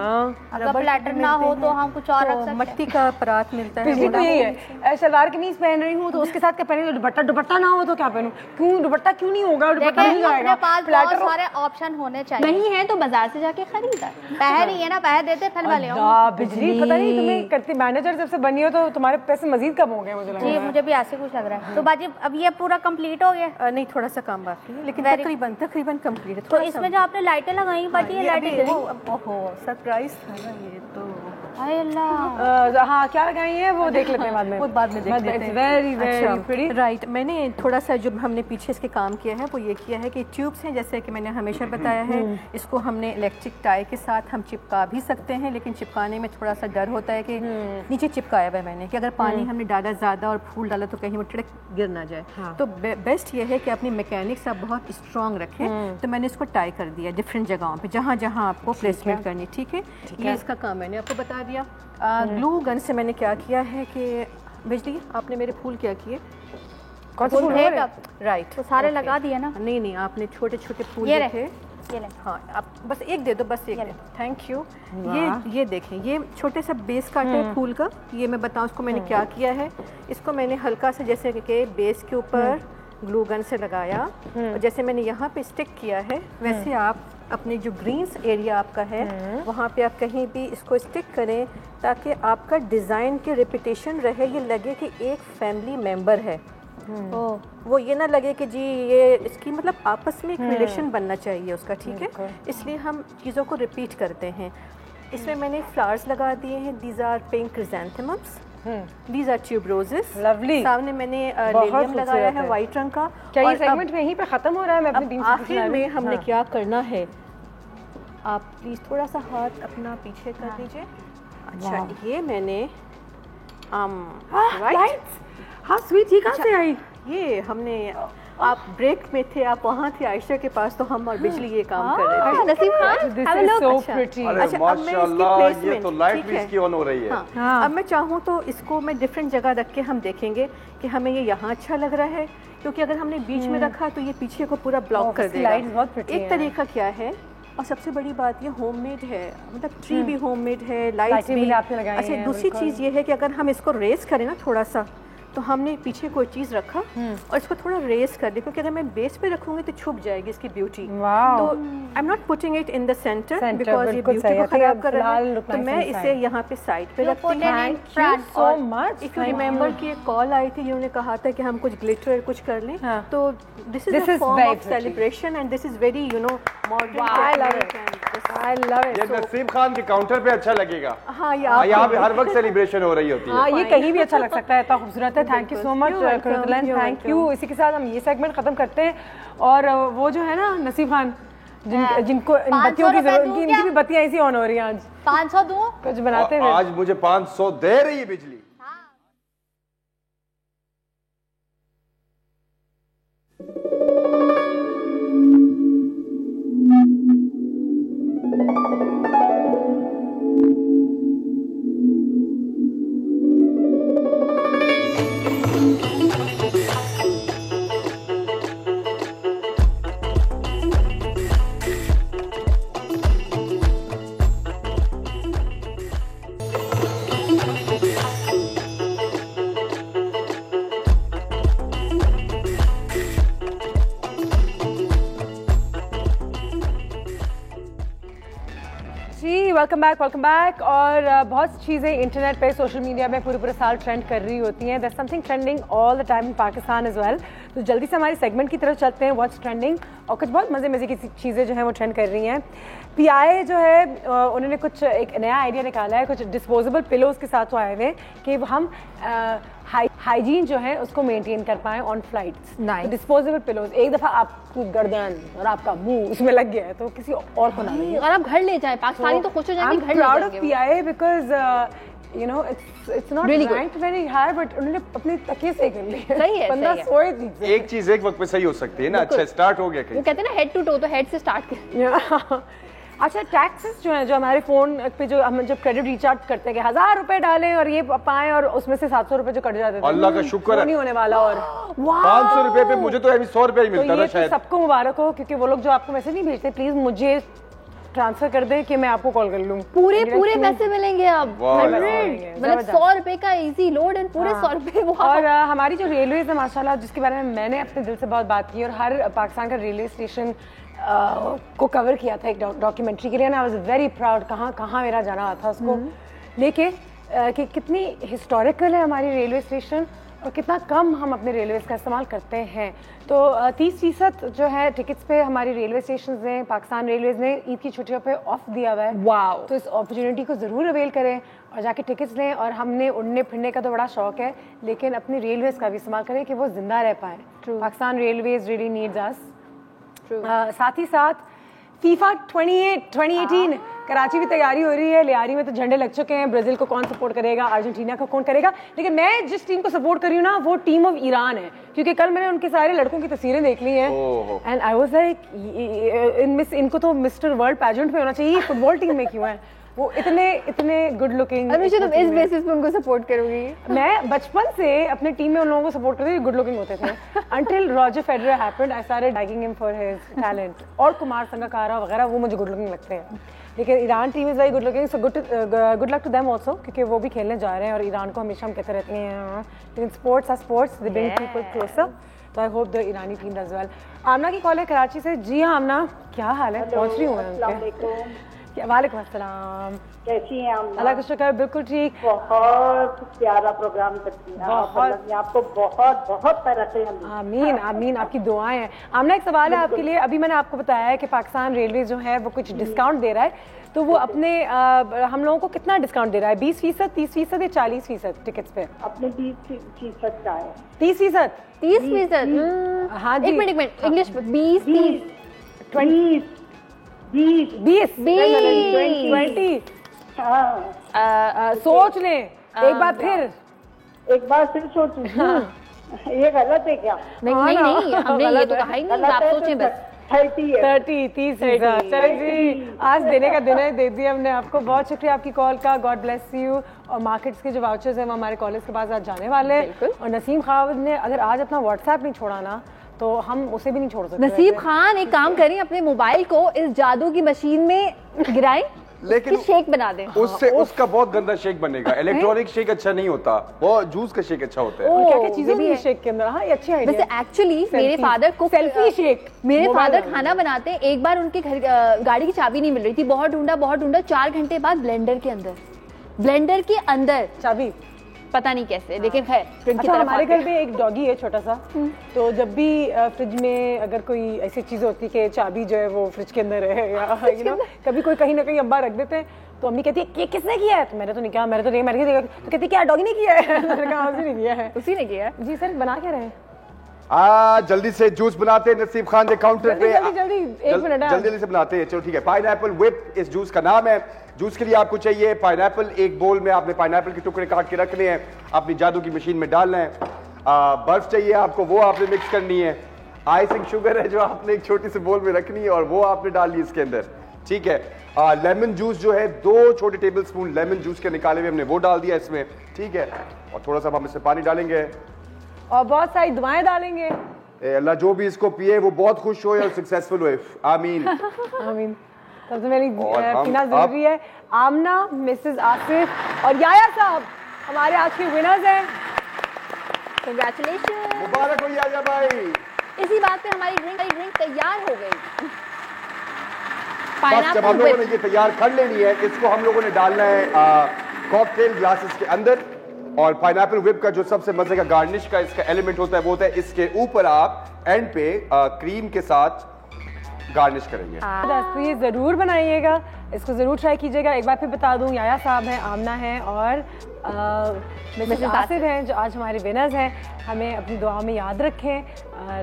अगर प्लेटर ना हो तो हम कुछ और रख सकते हैं। मट्टी का परात मिलता है। तो यही है, सलवार कमीज पहन रही हूँ तो उसके साथ क्या पहने, दुपट्टा ना हो तो क्या पहनूं, क्यों दुपट्टा क्यों नहीं होगा, दुपट्टा नहीं जाएगा। बहुत सारे ऑप्शन होने चाहिए। नहीं है तो बाजार से जाके खरीदा, पैसे नहीं है ना, पैसे देते फिर मैं ले बिजली पता नहीं तुम्हें करती, मैनेजर जब से बनी हो तो तुम्हारे पैसे मजीद कम हो गए मुझे लग रहा है। जी मुझे भी ऐसे कुछ लग रहा है। तो बाजी अब ये पूरा कंप्लीट हो गया? नहीं, थोड़ा सा काम बाकी है, लेकिन तकरीबन कंप्लीट है। तो इसमें जो आपने लाइटें लगाई बाजी, ये लाइटें जली? ओहो सरप्राइज था ना ये तो। हाय अल्लाह। हाँ क्या लगाई है वो देख लेते हैं बाद में, वो बाद में देख लेते हैं। Very very pretty. राइट, मैंने थोड़ा सा जो हमने पीछे इसके काम किया है वो ये किया है कि ट्यूब्स हैं, जैसे कि मैंने हमेशा बताया है, इसको हमने इलेक्ट्रिक टाई के साथ हम चिपका भी सकते हैं, लेकिन चिपकाने में थोड़ा सा डर होता है कि नीचे चिपकाया हुआ है मैंने, कि अगर पानी हमने डाला ज़्यादा और फूल डाला तो कहीं वो टिड़क गिर ना जाए। तो बेस्ट ये है कि अपनी मैकेनिक्स आप बहुत स्ट्रॉन्ग रखें। तो मैंने इसको टाई कर दिया डिफरेंट जगहों पे जहाँ जहाँ आपको प्लेसमेंट करनी। ठीक है, ये इसका काम मैंने आपको बता दिया। ग्लू गन से मैंने क्या किया है कि बिजली आपने मेरे फूल क्या किए, कौन से फूल है? राइट, तो सारे लगा दिए ना? नहीं, आपने छोटे छोटे फूल देखे। हाँ, आप बस एक दे दो, बस एक दे दो। Thank you. ये देखें, ये छोटे सा बेस काटा है फूल का। ये मैं बताऊँ इसको मैंने क्या किया है, इसको मैंने हल्का सा जैसे कि बेस के ऊपर ग्लू गन से लगाया, और जैसे मैंने यहाँ पे स्टिक किया है वैसे आप अपने जो ग्रीन्स एरिया आपका है वहाँ पे आप कहीं भी इसको स्टिक करें, ताकि आपका डिज़ाइन की रेपुटेशन रहे, ये लगे कि एक फैमिली मेंबर है। वो ये ना लगे कि जी ये इसकी मतलब आपस में एक रिलेशन बनना चाहिए उसका। ठीक है, इसलिए हम चीज़ों को रिपीट करते हैं। इसमें मैंने फ्लावर्स लगा दिए हैं, these are pink chrysanthemums, these are tuberoses. Lovely. सामने मैंने लिलियम लगाया है वाइट रंग का। क्या ये सेगमेंट यहीं पे खत्म हो रहा है? मैं अपनी टीम से आखिर में हमने क्या करना है, आप प्लीज थोड़ा सा हाथ अपना पीछे कर दीजिए। अच्छा, ये मैंने हाँ स्वीट, ये कहाँ से आई? ये हमने, आप ब्रेक में थे, आप वहाँ थे आयशा के पास, तो हम और बिजली ये काम कर रहे थे। नसीब Khan, this is so pretty. अच्छा, माशाल्लाह, ये तो लाइट भी इसकी ऑन हो रही है। हाँ। अब मैं चाहूँ तो इसको मैं डिफरेंट जगह रख के हम देखेंगे कि हमें ये यहाँ अच्छा लग रहा है, क्योंकि अगर हमने बीच में रखा तो ये पीछे को पूरा ब्लॉक कर देगा। एक तरीका क्या है, और सबसे बड़ी बात ये होममेड है, मतलब ट्री भी होममेड है, लाइट्स भी। अच्छा, दूसरी चीज़ ये है कि अगर हम इसको रेस करें ना थोड़ा सा, तो हमने पीछे कोई चीज़ रखा और इसको थोड़ा रेस कर दिया, क्योंकि अगर मैं बेस पे रखूंगी तो छुप जाएगी इसकी ब्यूटी। तो I am not putting it in the centre because ये ब्यूटी को खराब कर रहा है, तो मैं इसे यहाँ पे साइड पे रखती हूँ। Thank you so much. If you remember कि एक कॉल आई थी जिन्होंने कहा था कि हम कुछ ग्लिटर कुछ कर लें, तो this is a form of celebration and this is very modern. I love it, I love it. ये नसीब खान के काउंटर पे अच्छा लगेगा। हाँ, यहाँ पे हर वक्त सेलिब्रेशन हो रही होती है। हाँ, ये कहीं भी अच्छा लग सकता है, इतना खूबसूरत है। Thank you so much Qurratulain, thank you. इसी के साथ हम ये सेगमेंट खत्म करते हैं। और वो जो है ना नसीब खान, जिनको इन बत्तियों की जरूरत, इनकी भी बत्तियां ऐसी ऑन हो रही हैं आज। 500 दूं? कुछ बनाते हैं आज मुझे 500 दे रही है बिजली। Welcome back. और बहुत चीज़ें इंटरनेट पे, सोशल मीडिया में पूरे साल ट्रेंड कर रही होती हैं। That's something trending all the time in Pakistan as well. तो जल्दी से हमारी सेगमेंट की तरफ चलते हैं, व्हाट्स ट्रेंडिंग। और कुछ बहुत मज़े की चीज़ें जो हैं वो ट्रेंड कर रही हैं। PI जो है उन्होंने कुछ एक नया आइडिया निकाला है, कुछ डिस्पोजेबल पिलोज के साथ वो आए हुए कि हम हाइजीन जो है उसको मेंटेन कर पाएँ ऑन फ्लाइट्स। डिस्पोजेबल पिलोज, एक दफ़ा आपकी गर्दन और आपका मुंह उसमें लग गया है तो किसी और को ना लगे, और आप घर ले जाएं। पाकिस्तानी तो खुश हो जाएंगे घर ले जाएंगे। Proud of PI because you know it's not really ranked very high, but उन्होंने अपने तकिए से कर लिया। सही है, बंदा सोए थी। एक चीज एक वक्त पे सही हो सकती है ना। अच्छा, स्टार्ट हो गया कहीं। वो कहते हैं ना हेड टू टो, तो हेड से स्टार्ट कर। अच्छा, टैक्सेस जो है, जो हमारे फोन पे जो हम जब क्रेडिट रिचार्ज करते हैं कि 1000 रुपए डालें और ये पाएं और उसमें से 700 रुपए जो कट जाते थे, अल्लाह का शुक्र है नहीं होने वाला। और 500 रुपए पे मुझे तो अभी 100 रुपए ही मिलता था शायद। सबको मुबारक हो, क्योंकि वो लोग जो आपको मैसेज नहीं भेजते, प्लीज मुझे ट्रांसफर कर दें कि मैं आपको कॉल कर लूँ। पूरे पैसे मिलेंगे अब, मतलब 100 रुपए का इजी लोड एंड पूरे 100 रुपए। और हमारी जो रेलवे है माशाल्लाह, जिसके बारे में मैंने अपने दिल से बहुत बात की और हर पाकिस्तान का रेलवे स्टेशन को कवर किया था एक डॉक्यूमेंट्री के लिए, आई वाज वेरी प्राउड। कहाँ मेरा जाना था उसको लेके कि कितनी हिस्टोरिकल है हमारी रेलवे स्टेशन और कितना कम हम अपने रेलवेज़ का इस्तेमाल करते हैं। तो 30% जो है टिकट्स पे हमारी रेलवे स्टेशन ने, पाकिस्तान रेलवेज़ ने ईद की छुट्टियों पे ऑफ दिया हुआ है। वाओ! तो इस अपॉर्चुनिटी को ज़रूर अवेल करें और जाके टिकट्स लें। और हमने उड़ने फिरने का तो बड़ा शौक है, लेकिन अपनी रेलवेज़ का भी इस्तेमाल करें कि वो जिंदा रह पाए। पाकिस्तान रेलवेज़ रियली नीड्स अस। साथ ही साथ फीफा 2018 कराची में तैयारी हो रही है। लियारी में तो झंडे लग चुके हैं। ब्राजील को कौन सपोर्ट करेगा, अर्जेंटीना को कौन करेगा, लेकिन मैं जिस टीम को सपोर्ट कर रही हूँ ना, वो टीम ऑफ ईरान है, क्योंकि कल मैंने उनके सारे लड़कों की तस्वीरें देख ली हैं एंड आई वाज लाइक इनको तो मिस्टर वर्ल्ड पैजेंट में होना चाहिए, फुटबॉल टीम में क्यों है वो इतने गुड लुकिंग। तुम इस बेसिस पे उनको सपोर्ट करोगी? मैं बचपन से अपने टीम में उन लोगों को सपोर्ट करती थी, गुड लुकिंग होते थे। Until Roger Federer happened, I started liking him for his talent. और कुमार संगकारा वगैरह वो मुझे गुड लुकिंग लगते हैं। लेकिन Iran team is very good looking, so good luck to them also, क्योंकि वो भी खेलने जा रहे हैं। और ईरान को हमेशा हम कहते रहते हैं लेकिन sports are sports, they bring people closer. तो I hope the Irani team does well. Amna की कॉल है कराची से। जी हाँ आमना, क्या हाल है? पहुँच रही हूँ मैं। वालेकुम अस्सलाम, कैसी हैं आप? अल्लाह का शुक्र, बिल्कुल ठीक। बहुत प्यारा प्रोग्राम करती हैं आपको बहुत बहुत तरक्की। आमीन आमीन, आपकी दुआएं हैं। आमना एक सवाल है आपके लिए। अभी मैंने आपको बताया है कि पाकिस्तान रेलवे जो है वो कुछ डिस्काउंट दे रहा है, तो वो अपने हम लोगों को कितना डिस्काउंट दे रहा है? 20%, 30% या 40% टिकट्स पे? अपने 20% का है। 30%? 30%? हाँ जी, एक मिनट इंग्लिश में 20 सोच लें एक बार फिर सोच ये गलत है क्या? नहीं हमने ये तो कहा ही नहीं, आप सोचें बस। 30 चलो जी, आज देने का दिन है, दे दिया हमने आपको। बहुत शुक्रिया आपकी कॉल का, गॉड ब्लेस यू। और मार्केट्स के जो वाउचर्स हैं वो हमारे कॉलेज के पास आज जाने वाले हैं। और नसीम खान ने अगर आज अपना व्हाट्सएप नहीं छोड़ा ना, तो हम उसे भी नहीं छोड़ सकते। नसीब खान एक काम करें, अपने मोबाइल को इस जादू की मशीन में गिराएं, लेकिन शेक बना दें। उससे उसका बहुत गंदा शेक बनेगा। इलेक्ट्रॉनिक शेक अच्छा नहीं होता, वो जूस का शेक अच्छा होता है। क्या-क्या चीजें भी है शेक के अंदर? हाँ, ये अच्छी आइडिया है। वैसे एक्चुअली मेरे फादर को सेल्फी शेक, मेरे फादर खाना बनाते, एक बार उनके घर गाड़ी की चाबी नहीं मिल रही थी, बहुत ढूंढा, 4 घंटे बाद ब्लेंडर के अंदर चाबी, पता नहीं कैसे, लेकिन है। अच्छा, हमारे घर में एक डॉगी है छोटा सा, तो जब भी फ्रिज में अगर कोई ऐसी चीज होती है कि चाबी जो है वो फ्रिज के अंदर है या कभी कोई कहीं ना कहीं अब्बा रख देते हैं, तो अम्मी कहती है कि किसने किया है? तो मैंने तो नहीं किया, मैंने तो नहीं, तो कहती क्या डॉगी ने किया है? मैंने कहा उसी ने किया है। उसी ने किया है? जी सर, बना क्या रहे? जल्दी से जूस बनाते हैं नसीब खान के काउंटर पे। जल्दी 1 मिनट जल्दी से बनाते हैं। चलो ठीक है। पाइनएप्पल व्हिप इस जूस का नाम है। जूस के लिए आपको चाहिए पाइनएप्पल। एक बोल में आपने पाइनएप्पल के टुकड़े काट के रखने हैं, अपनी जादू की मशीन में डालना है। बर्फ चाहिए आपको, वो आपने मिक्स करनी है। आइसिंग शुगर है जो आपने एक छोटी सी बोल में रखनी है और वो आपने डालनी है इसके अंदर, ठीक है। लेमन जूस जो है 2 छोटे टेबल स्पून लेमन जूस के निकाले हुए हमने वो डाल दिया इसमें, ठीक है। और थोड़ा सा हम इसमें पानी डालेंगे और बहुत सारी दवाएं डालेंगे। अल्लाह जो भी इसको पिए वो बहुत खुश हो और सक्सेसफुल हो, आमीन आमीन। सबसे पहले पीना जरूरी है। आमना, मिसेस आसिफ और याया साहब हमारे आज के विनर्स हैं। कांग्रेचुलेशन, मुबारक हो याया भाई। इसी बात पे हमारी ड्रिंक तैयार हो गई। बस जब हम लोगों ने ये तैयार कर लेनी है, इसको हम लोगों ने डालना है कॉकटेल ग्लासेस के अंदर। और पाइनएप्पल व्हिप का जो सबसे मजे का गार्निश का इसका एलिमेंट होता है वो होता है इसके ऊपर आप एंड पे क्रीम के साथ गार्निश करेंगे। तो ये जरूर बनाइएगा, इसको जरूर ट्राई कीजिएगा। एक बार फिर बता दूं, याया साहब हैं, आमना है और मिसेस आसिफ हैं जो आज हमारे विनर्स हैं। हमें अपनी दुआ में याद रखें।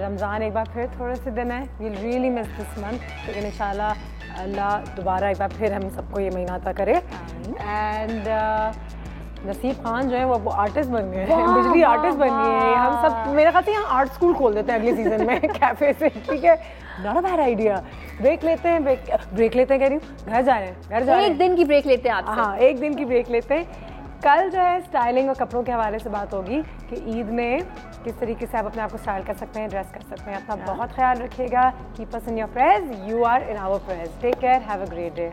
रमज़ान एक बार फिर थोड़े से दिन है, we will really miss this month, लेकिन इंशाल्लाह अल्लाह दोबारा एक बार फिर हम सबको ये महीना अता करे। एंड नसीब खान जो है वो आर्टिस्ट बन गए हैं, बिजली आर्टिस्ट बन गए हैं। हम सब मेरे ख्याल से यहाँ आर्ट स्कूल खोल देते हैं अगले सीजन में कैफे से, ठीक है? Not a bad idea. Break लेते हैं, ब्रेक लेते हैं कह रही हूँ, घर जा रहे हैं, घर जा रहे हैं। एक दिन की ब्रेक लेते हैं आपसे। हाँ, एक दिन की ब्रेक लेते हैं। कल जो है स्टाइलिंग और कपड़ों के हवाले से बात होगी कि ईद में किस तरीके से आप अपने आप को स्टाइल कर सकते हैं, ड्रेस कर सकते हैं। अपना बहुत ख्याल रखिएगा। Keep us in your prayers, you are in our prayers. Take care, have a great day.